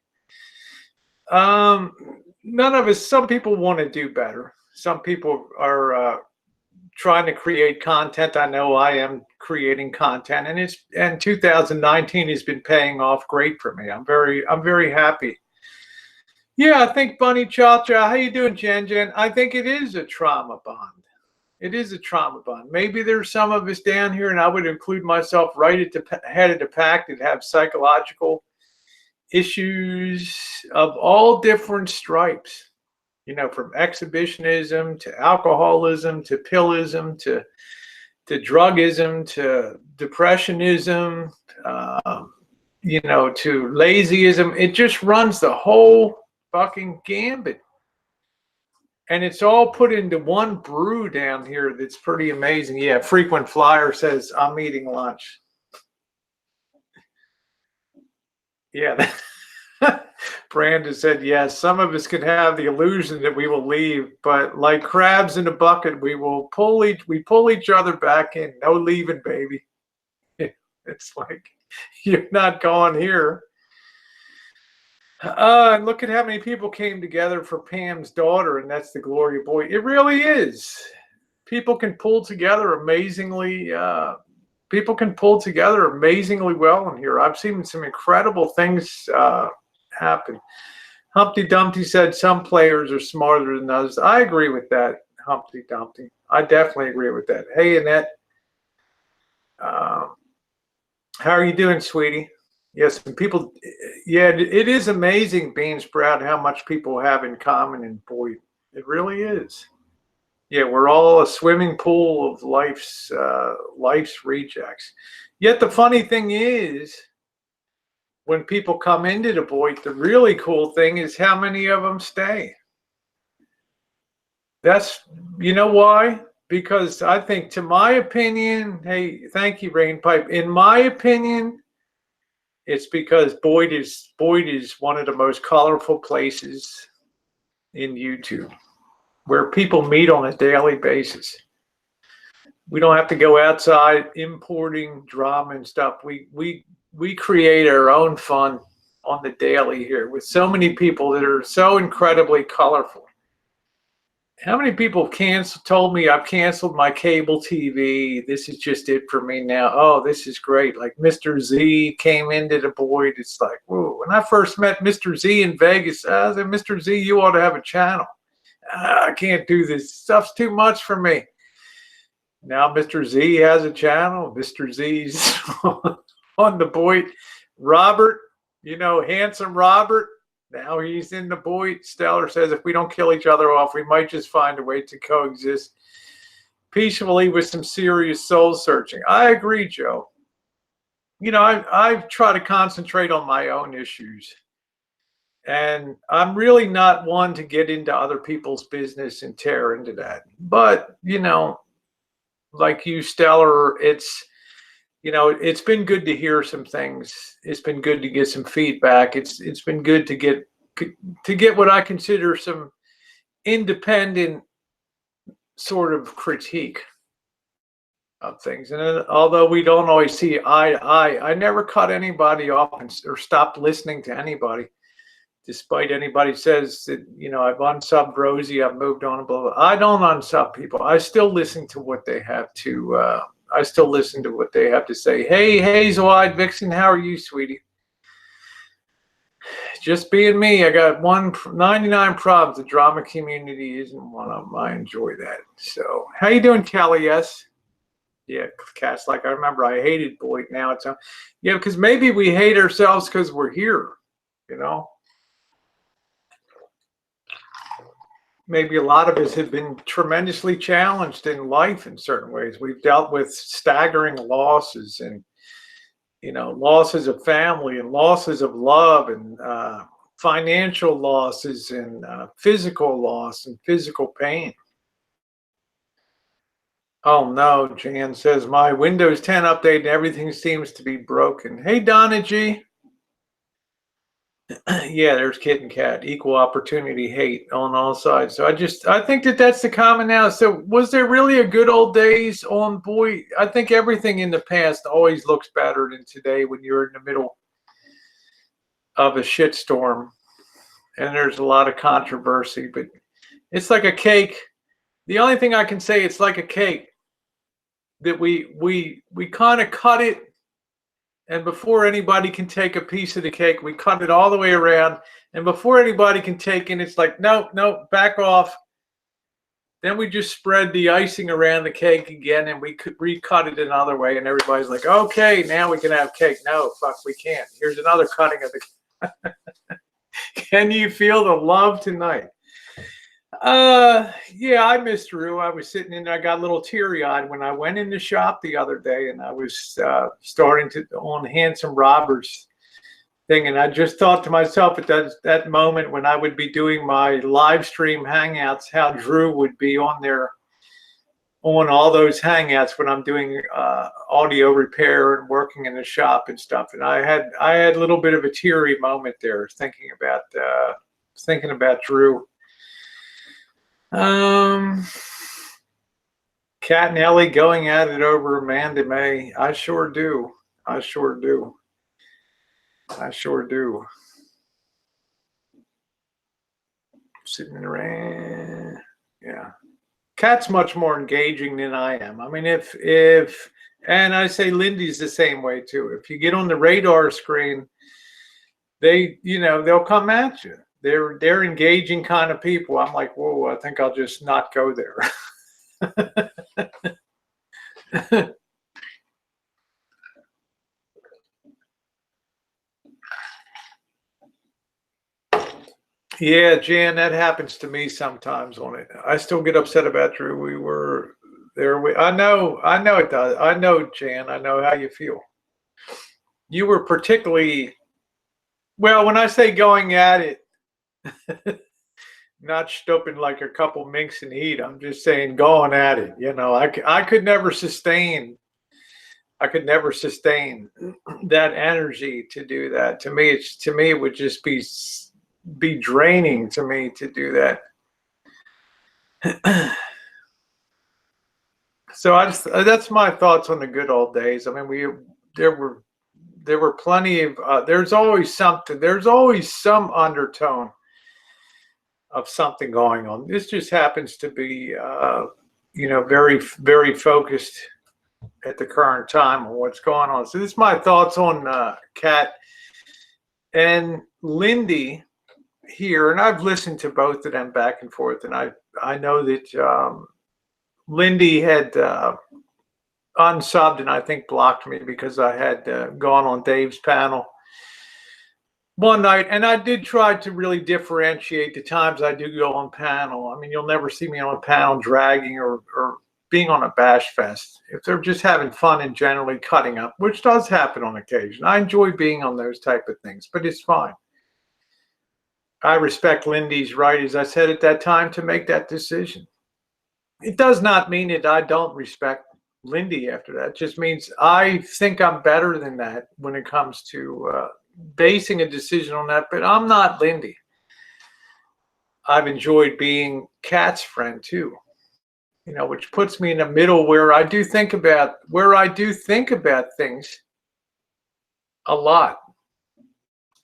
Speaker 2: None of us, some people want to do better. Some people are trying to create content. I know I am creating content, and 2019 has been paying off great for me. I'm very happy. Yeah, I think Bunny Cha-Cha, how you doing, Jen? I think it is a trauma bond. It is a trauma bond. Maybe there's some of us down here, and I would include myself right at the head of the pack, that have psychological issues of all different stripes. You know, from exhibitionism to alcoholism to pillism to drugism to depressionism, you know, to lazyism. It just runs the whole fucking gambit, and it's all put into one brew down here that's pretty amazing. Yeah, frequent flyer says I'm eating lunch. Yeah. Brandon said, yes, some of us could have the illusion that we will leave, but like crabs in a bucket, we pull each other back in. No leaving, baby. It's like, you're not going here. And look at how many people came together for Pam's daughter, and that's the glory of BOYT. It really is. People can pull together amazingly. People can pull together amazingly well in here. I've seen some incredible things happen. Humpty Dumpty said some players are smarter than others. I agree with that, Humpty Dumpty. I definitely agree with that. Hey, Annette. How are you doing, sweetie? Yes, people. Yeah, it is amazing, Bean Sprout, how much people have in common in BOYT. It really is. Yeah, we're all a swimming pool of life's rejects. Yet the funny thing is, when people come into the BOYT, the really cool thing is how many of them stay. That's, you know why? Because I think, to my opinion, hey, thank you, Rainpipe. In my opinion, it's because BOYT is one of the most colorful places in YouTube, where people meet on a daily basis. We don't have to go outside importing drama and stuff. We create our own fun on the daily here with so many people that are so incredibly colorful. How many people told me I've canceled my cable TV? This is just it for me now. Oh, this is great. Like Mr. Z came into the BOYT. It's like, whoa. When I first met Mr. Z in Vegas, I said, Mr. Z, you ought to have a channel. I can't do this. Stuff's too much for me. Now Mr. Z has a channel. Mr. Z's on the BOYT. Robert, handsome Robert. Now he's in the BOYT. Stellar says if we don't kill each other off, we might just find a way to coexist peacefully with some serious soul searching. I agree, Joe. I try to concentrate on my own issues. And I'm really not one to get into other people's business and tear into that. But, like you, Stellar, it's been good to hear some things. It's been good to get some feedback. It's been good to get what I consider some independent sort of critique of things. And although we don't always see eye to eye, I never cut anybody off or stopped listening to anybody, despite anybody says that, I've unsubbed Rosie, I've moved on, blah, blah. I don't unsub people. I still listen to what they have to say. Hey, Hazel-eyed Vixen, how are you, sweetie? Just being me. I got 99 problems. The drama community isn't one of them. I enjoy that. So, how you doing, Kelly? Yes. Yeah, Cat's like, I remember I hated BOYT. Now it's because maybe we hate ourselves because we're here. Maybe a lot of us have been tremendously challenged in life in certain ways. We've dealt with staggering losses and, losses of family and losses of love and financial losses and physical loss and physical pain. Oh no, Jan says, my Windows 10 update and everything seems to be broken. Hey, Donna G. Yeah, there's Kit and Cat, equal opportunity hate on all sides. So I think that's the common now. So was there really a good old days on BOYT? I think everything in the past always looks better than today when you're in the middle of a shitstorm and there's a lot of controversy, but it's like a cake. The only thing I can say, it's like a cake that we kind of cut it. And before anybody can take a piece of the cake, we cut it all the way around. And before anybody can take it, it's like, no, back off. Then we just spread the icing around the cake again, and we could recut it another way. And everybody's like, okay, now we can have cake. No, fuck, we can't. Here's another cutting of the Can you feel the love tonight? Yeah, I missed Drew. I was sitting in there. I got a little teary-eyed when I went in the shop the other day, and I was starting on Handsome Robert's thing, and I just thought to myself at that moment when I would be doing my live stream hangouts, how Drew would be on all those hangouts when I'm doing audio repair and working in the shop and stuff. And I had a little bit of a teary moment there, thinking about Drew. Kat and Ellie going at it over Amanda May. I sure do. sitting in the rain. Yeah. Kat's much more engaging than I am. I mean, and I say Lyndy's the same way too. If you get on the radar screen, they'll come at you. They're engaging kind of people. I'm like, whoa, I think I'll just not go there. Yeah, Jan, that happens to me sometimes on it. I still get upset about Drew. We were there. I know it does. I know, Jan, I know how you feel. You were particularly, well, when I say going at it, not stooping like a couple minks in heat. I'm just saying going at it. I could never sustain. I could never sustain that energy to do that. To me, it would just be draining to me to do that. So that's my thoughts on the good old days. I mean, there were plenty of there's always something. There's always some undertone of something going on. This just happens to be very, very focused at the current time on what's going on. So this is my thoughts on Kat and Lyndy here, and I've listened to both of them back and forth, and I know that Lyndy had unsubbed and I think blocked me because I had gone on Dave's panel one night, and I did try to really differentiate the times I do go on panel. I mean, you'll never see me on a panel dragging or being on a bash fest. If they're just having fun and generally cutting up, which does happen on occasion. I enjoy being on those type of things, but it's fine. I respect Lyndy's right, as I said at that time, to make that decision. It does not mean that I don't respect Lyndy after that. It just means I think I'm better than that when it comes to basing a decision on that, but I'm not Lyndy. I've enjoyed being Kat's friend too, which puts me in the middle where I do think about things a lot.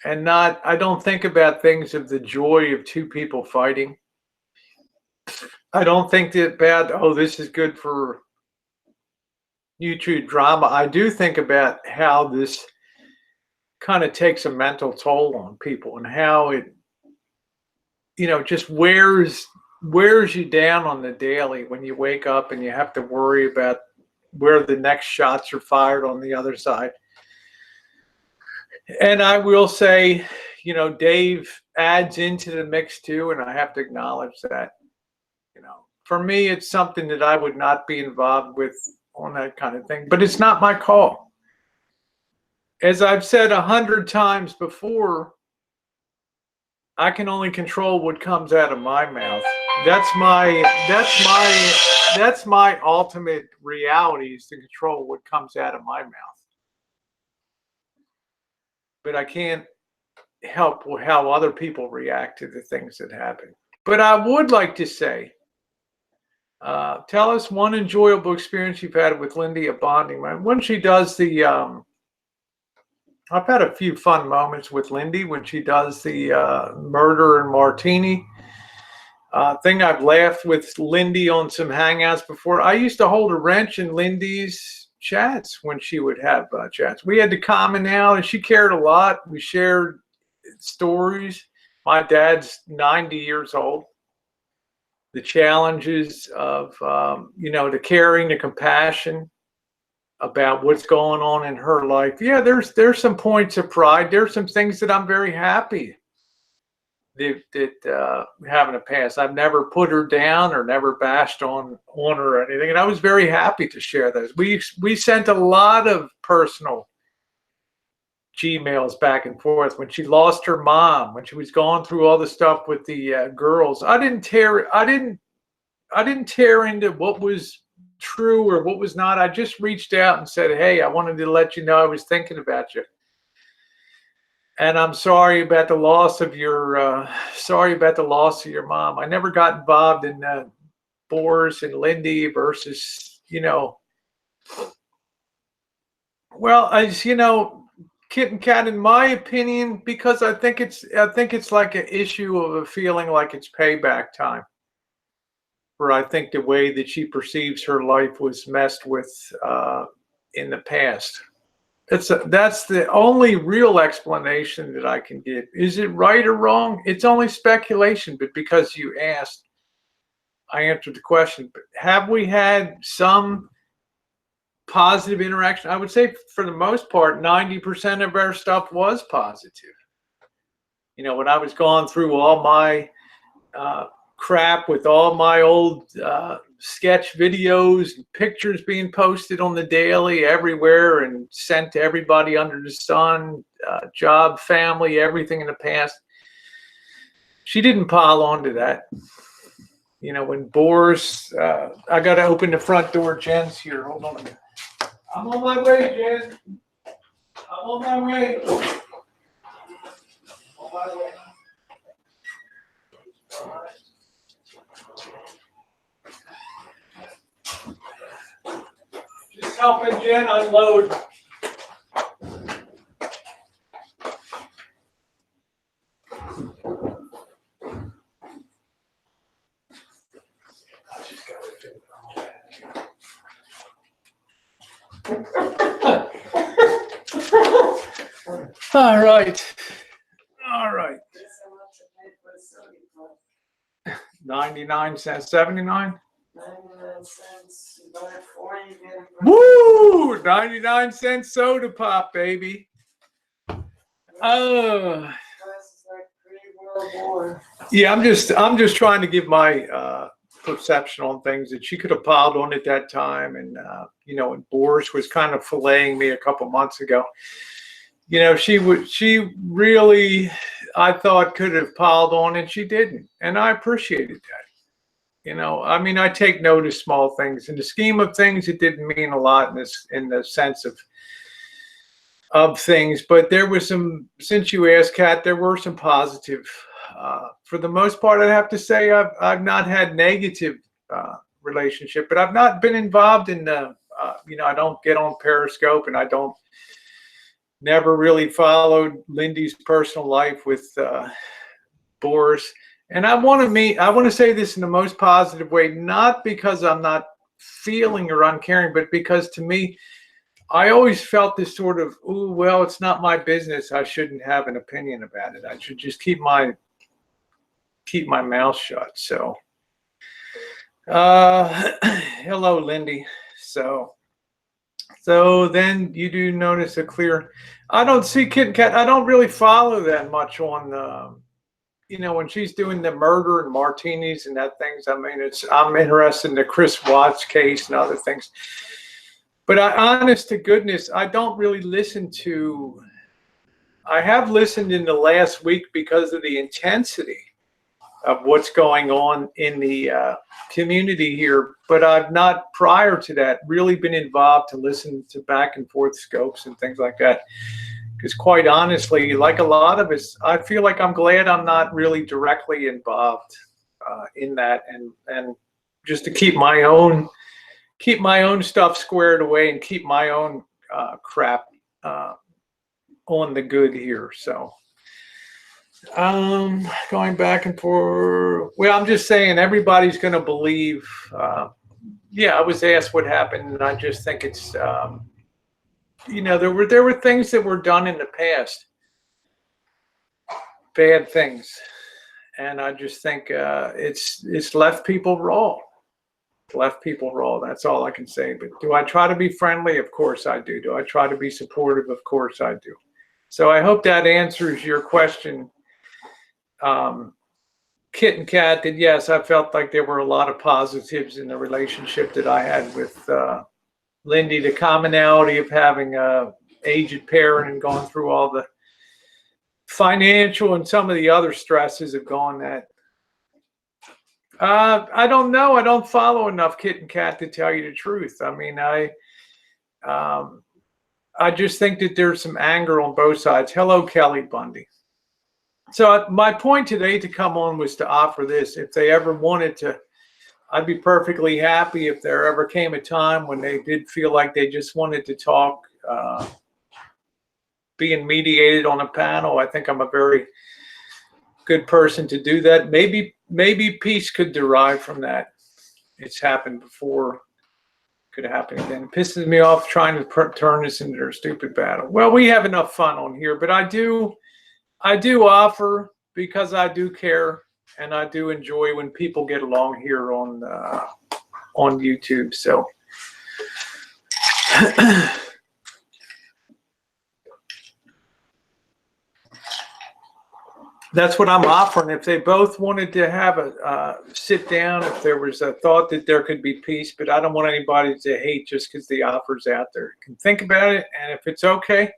Speaker 2: And I don't think about things of the joy of two people fighting. I don't think that oh, this is good for YouTube drama. I do think about how this kind of takes a mental toll on people and how it, just wears you down on the daily when you wake up and you have to worry about where the next shots are fired on the other side. And I will say, Dave adds into the mix too, and I have to acknowledge that. For me, it's something that I would not be involved with on that kind of thing, but it's not my call. As I've said 100 times before, I can only control what comes out of my mouth. That's my ultimate reality, is to control what comes out of my mouth. But I can't help how other people react to the things that happen. But I would like to say, tell us one enjoyable experience you've had with Lyndy, a bonding moment. When she does the, I've had a few fun moments with Lyndy when she does the murder and martini thing. I've laughed with Lyndy on some hangouts before. I used to hold a wrench in Lyndy's chats when she would have chats. We had the common now, and she cared a lot. We shared stories. My dad's 90 years old. The challenges of, the caring, the compassion about what's going on in her life. Yeah, there's some points of pride. There's some things that I'm very happy that having a past. I've never put her down or never bashed on her or anything, and I was very happy to share those. We sent a lot of personal Gmails back and forth when she lost her mom, when she was going through all the stuff with the girls. I didn't tear into what was true or what was not. I just reached out and said, hey, I wanted to let you know I was thinking about you, and I'm sorry about the loss of your mom. I never got involved in Boris and Lyndy versus, well, as Kitten Cat, in my opinion, because I think it's like an issue of a feeling like it's payback time. Where I think the way that she perceives her life was messed with in the past. That's the only real explanation that I can give. Is it right or wrong? It's only speculation, but because you asked, I answered the question. But have we had some positive interaction? I would say for the most part, 90% of our stuff was positive. You know, when I was going through all my crap with all my old sketch videos and pictures being posted on the daily everywhere and sent to everybody under the sun, job, family, everything in the past. She didn't pile onto that. You know, when Boris, I got to open the front door. Jen's here. Hold on a minute. I'm on my way, Jen. I'm on my way. On my way. All right. Just helping Jen unload. All right. All right. 99 cents, 79?
Speaker 3: 99 cents, you buy 40, you get it.
Speaker 2: Woo! 99 cent soda pop, baby. Oh.
Speaker 3: Price is like pre-World War.
Speaker 2: Yeah, I'm just trying to give my perception on things that she could have piled on at that time. And you know, when Boris was kind of filleting me a couple months ago, you know, she really, I thought, could have piled on, and she didn't. And I appreciated that. You know, I mean, I take note of small things. In the scheme of things, it didn't mean a lot in the sense of things. But there was some, since you asked, Kat, there were some positive. For the most part, I'd have to say I've not had negative relationship, but I've not been involved in the, you know, I don't get on Periscope, and I don't. Never really followed Lyndy's personal life with Boris. And I want to say this in the most positive way, not because I'm not feeling or uncaring, but because to me, I always felt this sort of, ooh, well, it's not my business. I shouldn't have an opinion about it. I should just keep my mouth shut. So, hello, Lyndy. So then you do notice a clear. I don't see Kitten Cat. I don't really follow that much on, you know, when she's doing the murder and martinis and that things. I mean, I'm interested in the Chris Watts case and other things. But honest to goodness, I don't really listen to. I have listened in the last week because of the intensity of what's going on in the community here, but I've not prior to that really been involved to listen to back and forth scopes and things like that. Because quite honestly, like a lot of us, I feel like I'm glad I'm not really directly involved in that, and just to keep my own stuff squared away and keep my own crap on the good here. So. Going back and forth. Well, I'm just saying everybody's going to believe. Yeah, I was asked what happened, and I just think it's, you know, there were things that were done in the past, bad things, and I just think it's left people raw. Left people raw. That's all I can say. But do I try to be friendly? Of course I do. Do I try to be supportive? Of course I do. So I hope that answers your question. Kitten Cat, that yes, I felt like there were a lot of positives in the relationship that I had with Lyndy. The commonality of having a aged parent and going through all the financial and some of the other stresses of going that. I don't know. I don't follow enough Kitten Cat to tell you the truth. I mean, I just think that there's some anger on both sides. Hello, Kelly Bundy. So my point today to come on was to offer this. If they ever wanted to, I'd be perfectly happy if there ever came a time when they did feel like they just wanted to talk being mediated on a panel. I think I'm a very good person to do that. Maybe peace could derive from that. It's happened before. Could happen again. It pisses me off trying to turn this into a stupid battle. Well, we have enough fun on here, but I do offer because I do care and I do enjoy when people get along here on YouTube. So that's what I'm offering. If they both wanted to have a sit down, if there was a thought that there could be peace, but I don't want anybody to hate just because the offer's out there. You can think about it, and if it's okay,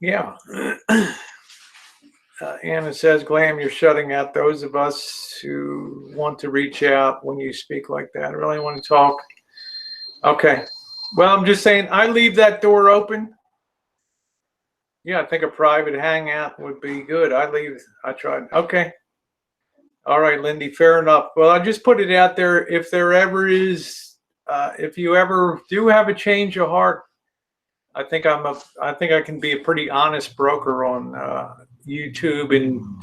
Speaker 2: yeah. Anna says, Glam, you're shutting out those of us who want to reach out when you speak like that. I really want to talk. Okay. Well, I'm just saying I leave that door open. Yeah, I think a private hangout would be good. I tried. Okay. All right, Lyndy, fair enough. Well, I just put it out there. If there ever is, if you ever do have a change of heart, I think I can be a pretty honest broker on YouTube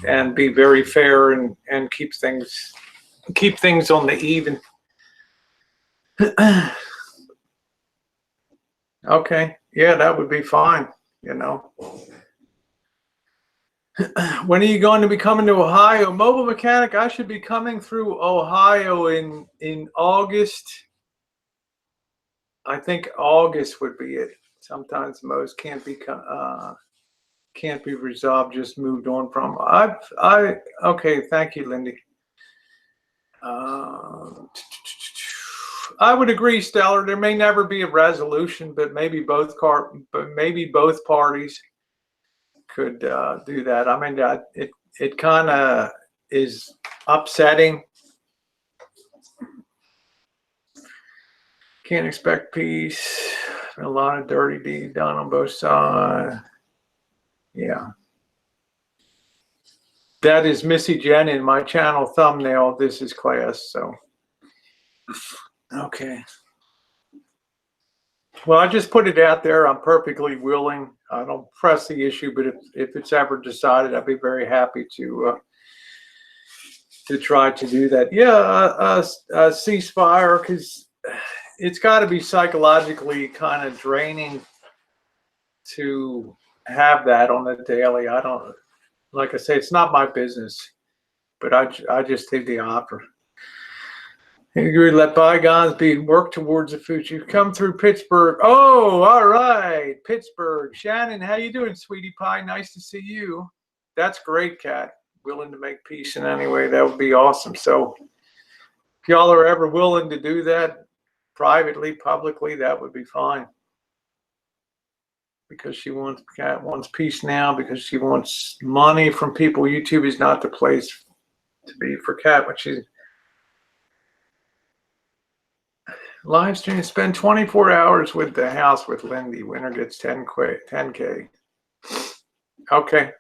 Speaker 2: and be very fair and keep things on the even. Okay. Yeah, that would be fine. You know, when are you going to be coming to Ohio? Mobile mechanic, I should be coming through Ohio in August. I think August would be it. Sometimes most can't be resolved, just moved on from. Okay, thank you, Lyndy. I would agree, Stellar. There may never be a resolution, but maybe both parties could do that. I mean, it kind of is upsetting. Can't expect peace. A lot of dirty deeds done on both sides. Yeah. That is Missy Jenn in my channel thumbnail. This is class. So, okay. Well, I just put it out there. I'm perfectly willing. I don't press the issue, but if it's ever decided, I'd be very happy to try to do that. Yeah, a ceasefire, because it's got to be psychologically kind of draining to have that on the daily. I don't, like I say, it's not my business, but I just take the offer. Agree, let bygones be, work towards the future. Come through Pittsburgh. Oh, all right, Pittsburgh. Shannon, how you doing, sweetie pie? Nice to see you. That's great, Kat. Willing to make peace in any way, that would be awesome. So if y'all are ever willing to do that privately, publicly, that would be fine. Because Kat wants peace now, because she wants money from people. YouTube is not the place to be for Kat, but she's live stream. Spend 24 hours with the house with Lyndy. Winner gets 10K. Okay.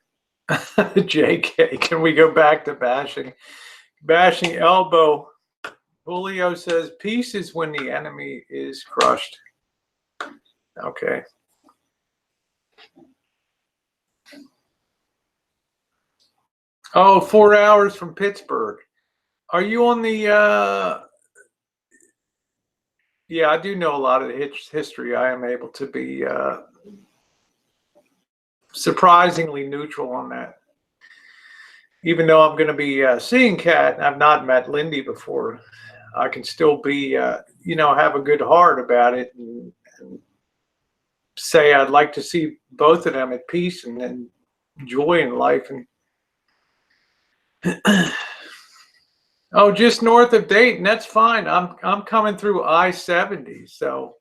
Speaker 2: JK, can we go back to bashing? Bashing elbow. Julio says peace is when the enemy is crushed. Okay. Oh, 4 hours from Pittsburgh. Are you on the yeah, I do know a lot of the history. I am able to be surprisingly neutral on that. Even though I'm going to be seeing Kat, and I've not met Lyndy before, I can still be, you know, have a good heart about it and say I'd like to see both of them at peace and joy in life. And oh, just north of Dayton. That's fine. I'm coming through I-70. So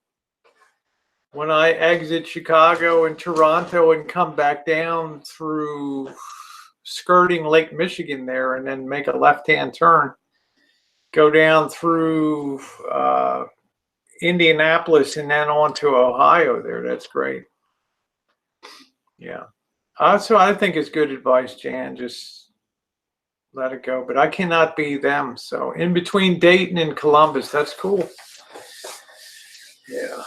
Speaker 2: when I exit Chicago and Toronto and come back down through skirting Lake Michigan there and then make a left-hand turn, go down through Indianapolis and then on to Ohio there. That's great. Yeah. So I think it's good advice, Jan. Just let it go. But I cannot be them. So in between Dayton and Columbus, that's cool. Yeah.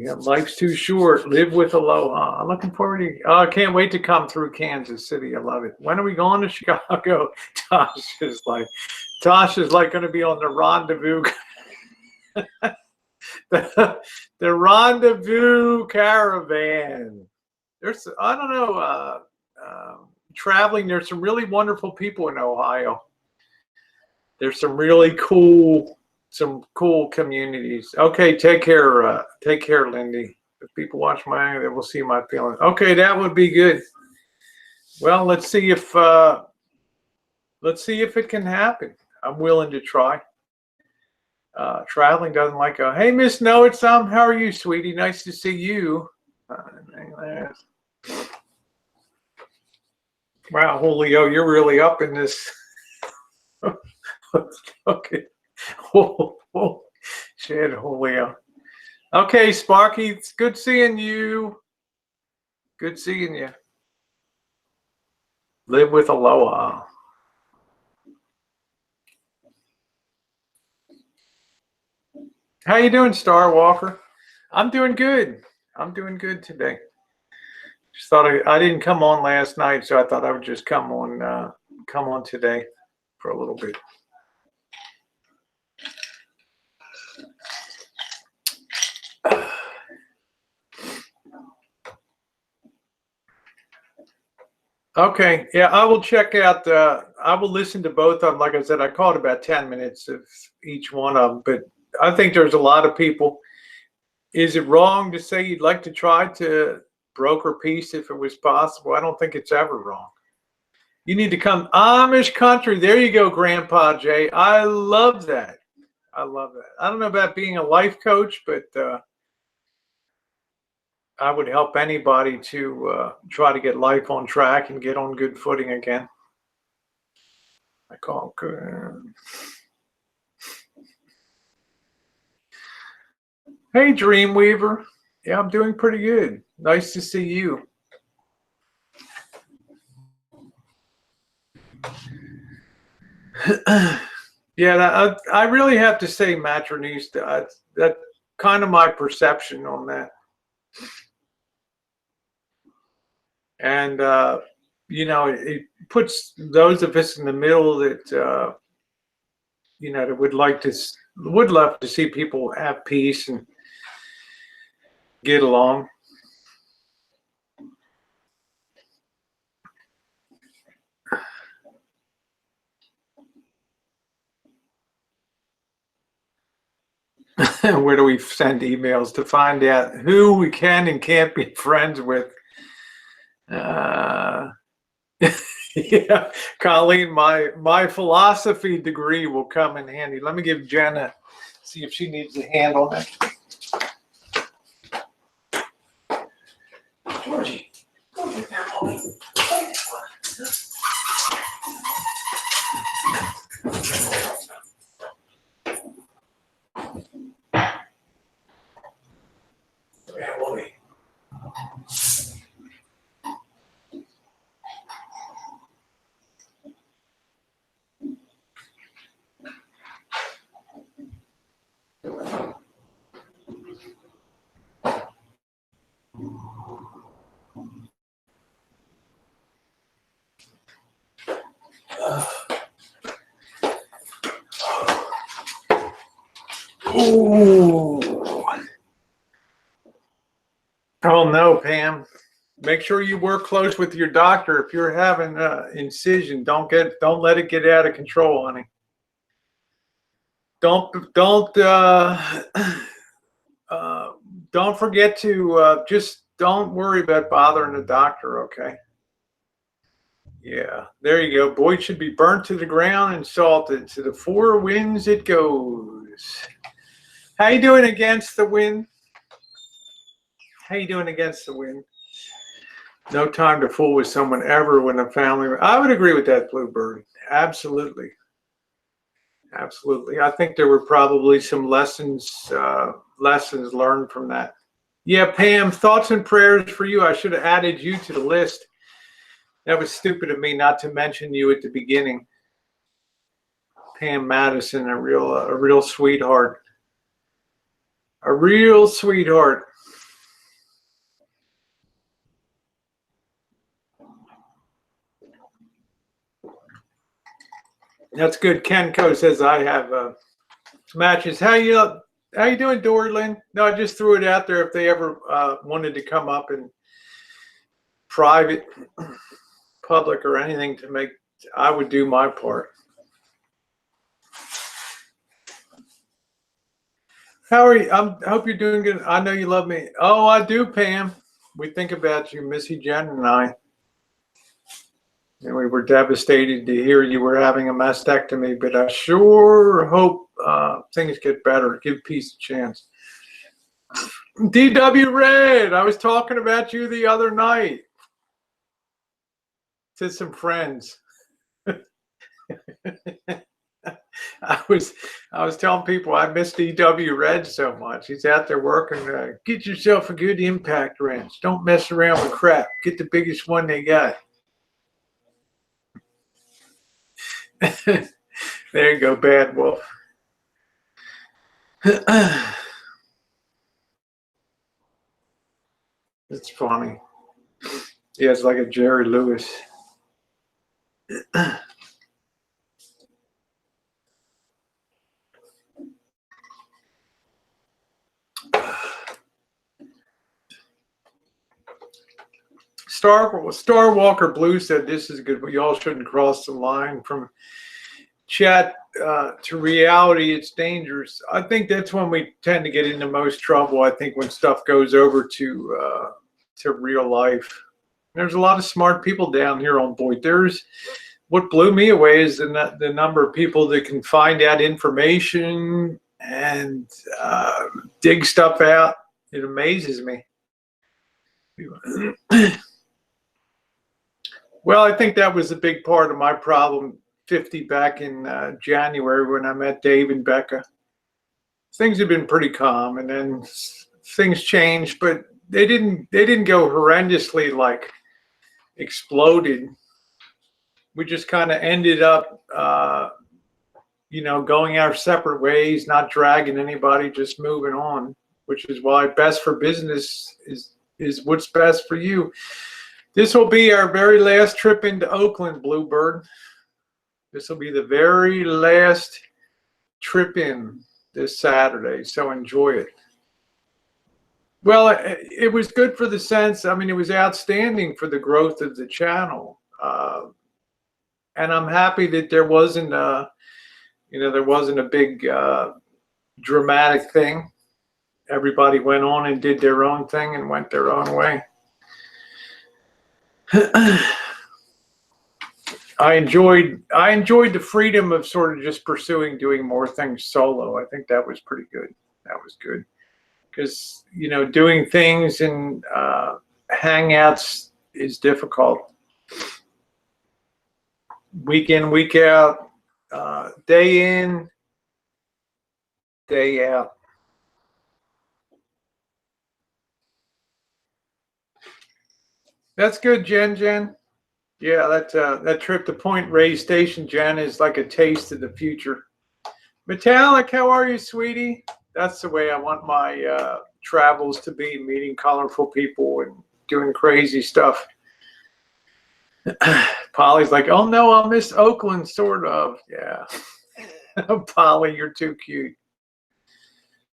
Speaker 2: Yeah, life's too short. Live with aloha. I'm looking forward to. Oh, I can't wait to come through Kansas City. I love it. When are we going to Chicago? Tasha's like going to be on the rendezvous. the rendezvous caravan. There's, I don't know, traveling. There's some really wonderful people in Ohio. There's some really cool communities. Okay, take care, Lyndy. If people watch my, they will see my feelings. Okay, that would be good. Well, let's see if it can happen. I'm willing to try. Traveling doesn't like a, hey, Miss Know It Some, how are you, sweetie? Nice to see you. Wow, Julio, you're really up in this. Okay. Oh, shit, Julio. Okay, Sparky, it's good seeing you. Good seeing you. Live with aloha. How you doing, Star Walker? I'm doing good. I'm doing good today. Just thought I didn't come on last night, so I thought I would just come on today for a little bit. Okay, yeah, I will check out. I will listen to both of them. Like I said, I caught about 10 minutes of each one of them, but I think there's a lot of people. Is it wrong to say you'd like to try to broker peace if it was possible? I don't think it's ever wrong. You need to come Amish country. There you go, Grandpa Jay. I love that. I love that. I don't know about being a life coach, but I would help anybody to try to get life on track and get on good footing again. I call good. Hey, Dreamweaver. Yeah, I'm doing pretty good. Nice to see you. Yeah, I really have to say, Matronista, that's kind of my perception on that. And, you know, it puts those of us in the middle that, you know, that would love to see people have peace and get along. Where do we send emails to find out who we can and can't be friends with? Yeah, Colleen, my philosophy degree will come in handy. Let me give Jenna, see if she needs a hand on that. Georgie, go get that mommy. Ooh. Oh no, Pam. Make sure you work close with your doctor. If you're having incision, don't let it get out of control, honey. Don't forget to just don't worry about bothering the doctor, okay? Yeah, there you go. BOYT should be burnt to the ground and salted. To the four winds it goes. How you doing against the wind? How you doing against the wind? No time to fool with someone ever when a family. I would agree with that, Bluebird. Absolutely. Absolutely. I think there were probably some lessons learned from that. Yeah, Pam, thoughts and prayers for you. I should have added you to the list. That was stupid of me not to mention you at the beginning. Pam Madison, a real sweetheart. A real sweetheart. That's good. Ken Co says I have matches. How you doing, Dory Lynn? No, I just threw it out there if they ever wanted to come up in private, public, or anything to make. I would do my part. How are you? I hope you're doing good. I know you love me. Oh, I do, Pam. We think about you, Missy Jenn and I. And we were devastated to hear you were having a mastectomy, but I sure hope things get better. Give peace a chance. DW Red, I was talking about you the other night to some friends. I was telling people I miss DW Red so much. He's out there working. Get yourself a good impact wrench. Don't mess around with crap. Get the biggest one they got. There you go, Bad Wolf. It's funny. Yeah, it's like a Jerry Lewis. Star Walker Blue said this is good, but y'all shouldn't cross the line from chat to reality. It's dangerous. I think that's when we tend to get into most trouble. I think when stuff goes over to real life. There's a lot of smart people down here on BOYT. What blew me away is the number of people that can find out information and dig stuff out. It amazes me. Well, I think that was a big part of my problem 50 back in January when I met Dave and Becca. Things had been pretty calm, and then things changed, but they didn't go horrendously, like exploded. We just kind of ended up going our separate ways, not dragging anybody, just moving on, which is why best for business is what's best for you. This will be our very last trip into Oakland, Bluebird. This will be the very last trip in this Saturday, so enjoy it. Well, it was good for the sense. I mean, it was outstanding for the growth of the channel, and I'm happy that there wasn't a big dramatic thing. Everybody went on and did their own thing and went their own way. I enjoyed the freedom of sort of just doing more things solo. I think that was pretty good. That was good because doing things in hangouts is difficult. Week in, week out, day in, day out. That's good, Jen. Yeah, that trip to Point Reyes Station, Jen, is like a taste of the future. Metallic, how are you, sweetie? That's the way I want my travels to be, meeting colorful people and doing crazy stuff. Polly's like, oh no, I'll miss Oakland, sort of. Yeah. Polly, you're too cute.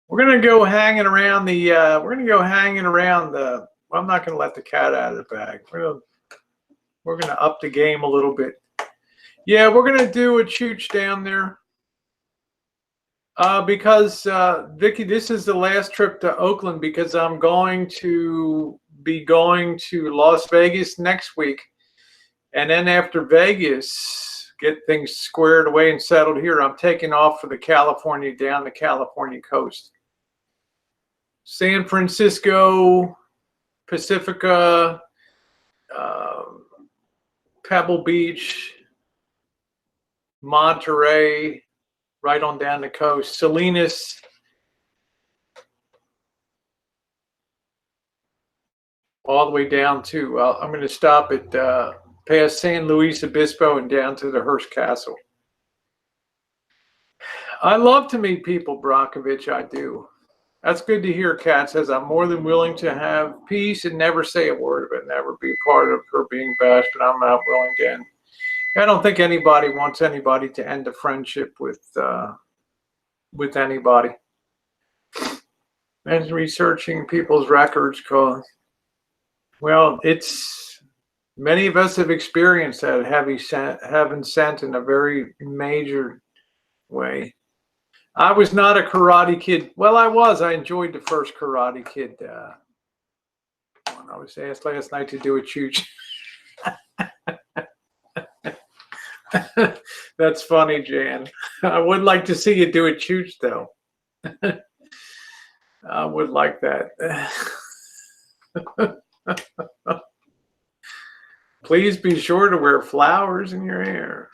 Speaker 2: We're gonna go hanging around the well, I'm not gonna let the cat out of the bag. We're gonna up the game a little bit. Yeah, we're gonna do a chooch down there. Because Vicky, this is the last trip to Oakland because I'm going to be going to Las Vegas next week. And then after Vegas, get things squared away and settled here, I'm taking off for down the California coast. San Francisco, Pacifica, Pebble Beach, Monterey, right on down the coast, Salinas, all the way down to, I'm going to stop at past San Luis Obispo and down to the Hearst Castle. I love to meet people, Brockovich, I do. That's good to hear. Kat says, I'm more than willing to have peace and never say a word of it, never be part of her being bashed, but I'm not willing to end. I don't think anybody wants anybody to end a friendship with anybody. And researching people's records, cause well, it's many of us have experienced that having sent in a very major way. I was not a Karate Kid. Well, I was. I enjoyed the first Karate Kid. When I was asked last night to do a chooch. That's funny, Jan. I would like to see you do a chooch, though. I would like that. Please be sure to wear flowers in your hair.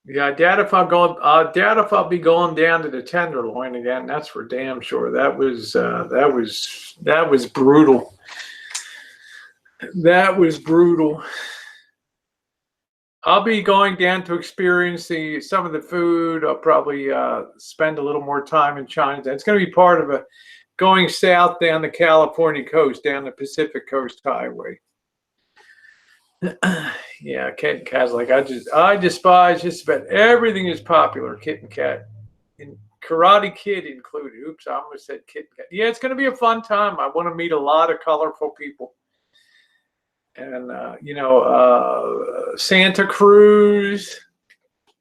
Speaker 2: Yeah, I doubt if I'll be going down to the Tenderloin again. That's for damn sure. That was brutal. That was brutal. I'll be going down to experience some of the food. I'll probably spend a little more time in Chinatown. It's going to be part of going south down the California coast, down the Pacific Coast Highway. Yeah, Kit and Cat's like, I despise just about everything is popular, Kit and Cat. And Karate Kid included. Oops, I almost said Kit and Cat. Yeah, it's going to be a fun time. I want to meet a lot of colorful people. And, Santa Cruz,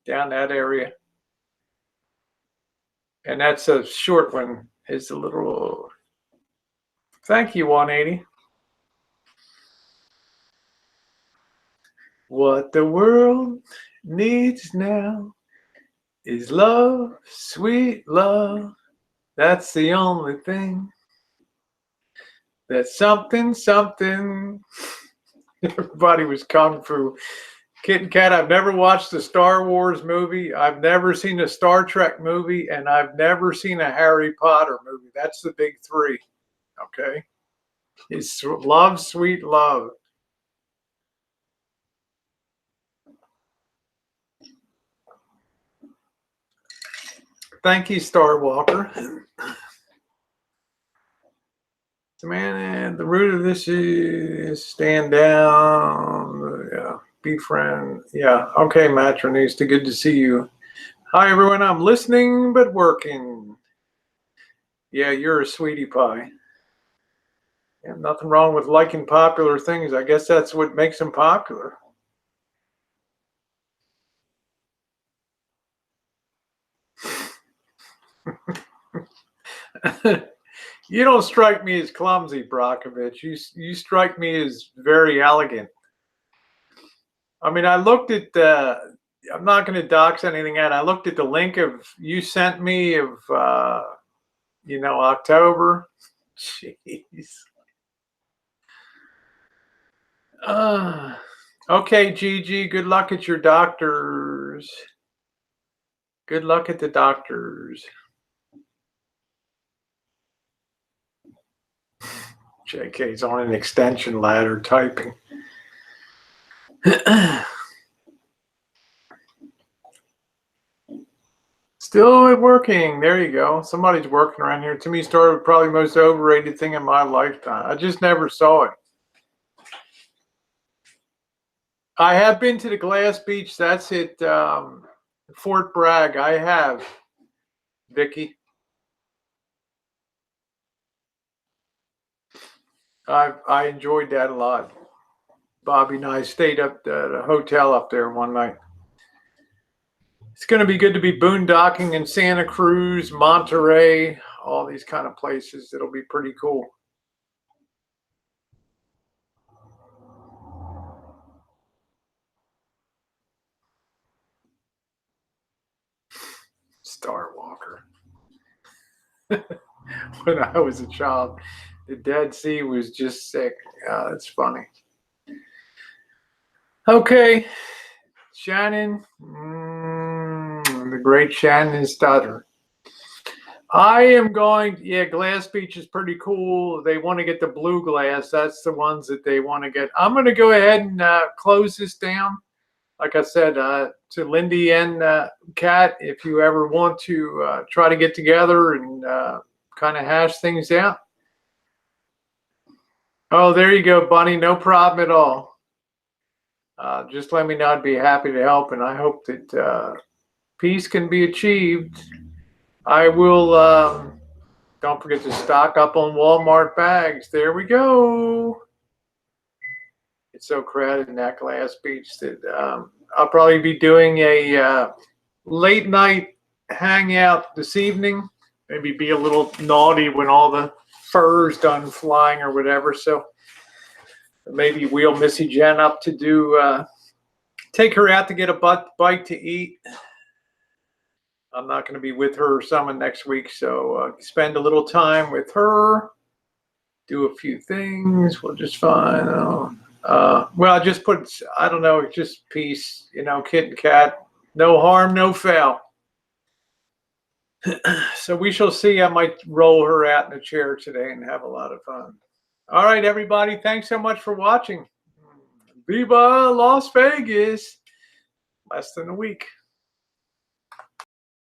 Speaker 2: down that area. And that's a short one. It's a little, thank you, 180. What the world needs now is love, sweet love. That's the only thing. That's something. Everybody was kung fu. Kit and Cat, I've never watched a Star Wars movie. I've never seen a Star Trek movie. And I've never seen a Harry Potter movie. That's the big three. Okay. It's love, sweet love. Thank you, Star Walker. So, man, the root of this is stand down. Yeah, be friend. Yeah, okay, Matronista, good to see you. Hi, everyone. I'm listening but working. Yeah, you're a sweetie pie. Yeah, nothing wrong with liking popular things. I guess that's what makes them popular. You don't strike me as clumsy, Brockovich. You strike me as very elegant. I mean, I looked at I'm not going to dox anything out. I looked at the link you sent me of October. Jeez. Okay, Gigi. Good luck at your doctors. Good luck at the doctors. JK's on an extension ladder typing. Still working. There you go. Somebody's working around here. To me, Star was probably the most overrated thing in my lifetime. I just never saw it. I have been to the Glass Beach. That's it. Fort Bragg. I have. Vicky. I enjoyed that a lot. Bobby and I stayed up at a hotel up there one night. It's going to be good to be boondocking in Santa Cruz, Monterey, all these kind of places. It'll be pretty cool. Star Walker. When I was a child, the Dead Sea was just sick. That's funny. Okay. Shannon. The great Shannon Stutter. I am going, Glass Beach is pretty cool. They want to get the blue glass. That's the ones that they want to get. I'm going to go ahead and close this down. Like I said, to Lyndy and Kat, if you ever want to try to get together and kind of hash things out. Oh, there you go, Bunny. No problem at all. just let me know. I'd be happy to help, and I hope that peace can be achieved. I will, don't forget to stock up on Walmart bags. There we go. It's so crowded in that glass beach that I'll probably be doing a late night hangout this evening. Maybe be a little naughty when all the fur's done flying or whatever. So maybe wheel Missy Jenn up to do, take her out to get a bite to eat. I'm not going to be with her or someone next week, so spend a little time with her, do a few things. We'll just find, well, just put, I don't know, just peace, you know, kid and cat, no harm, no foul. So we shall see. I might roll her out in a chair today and have a lot of fun. All right, everybody. Thanks so much for watching. Viva Las Vegas. Less than a week.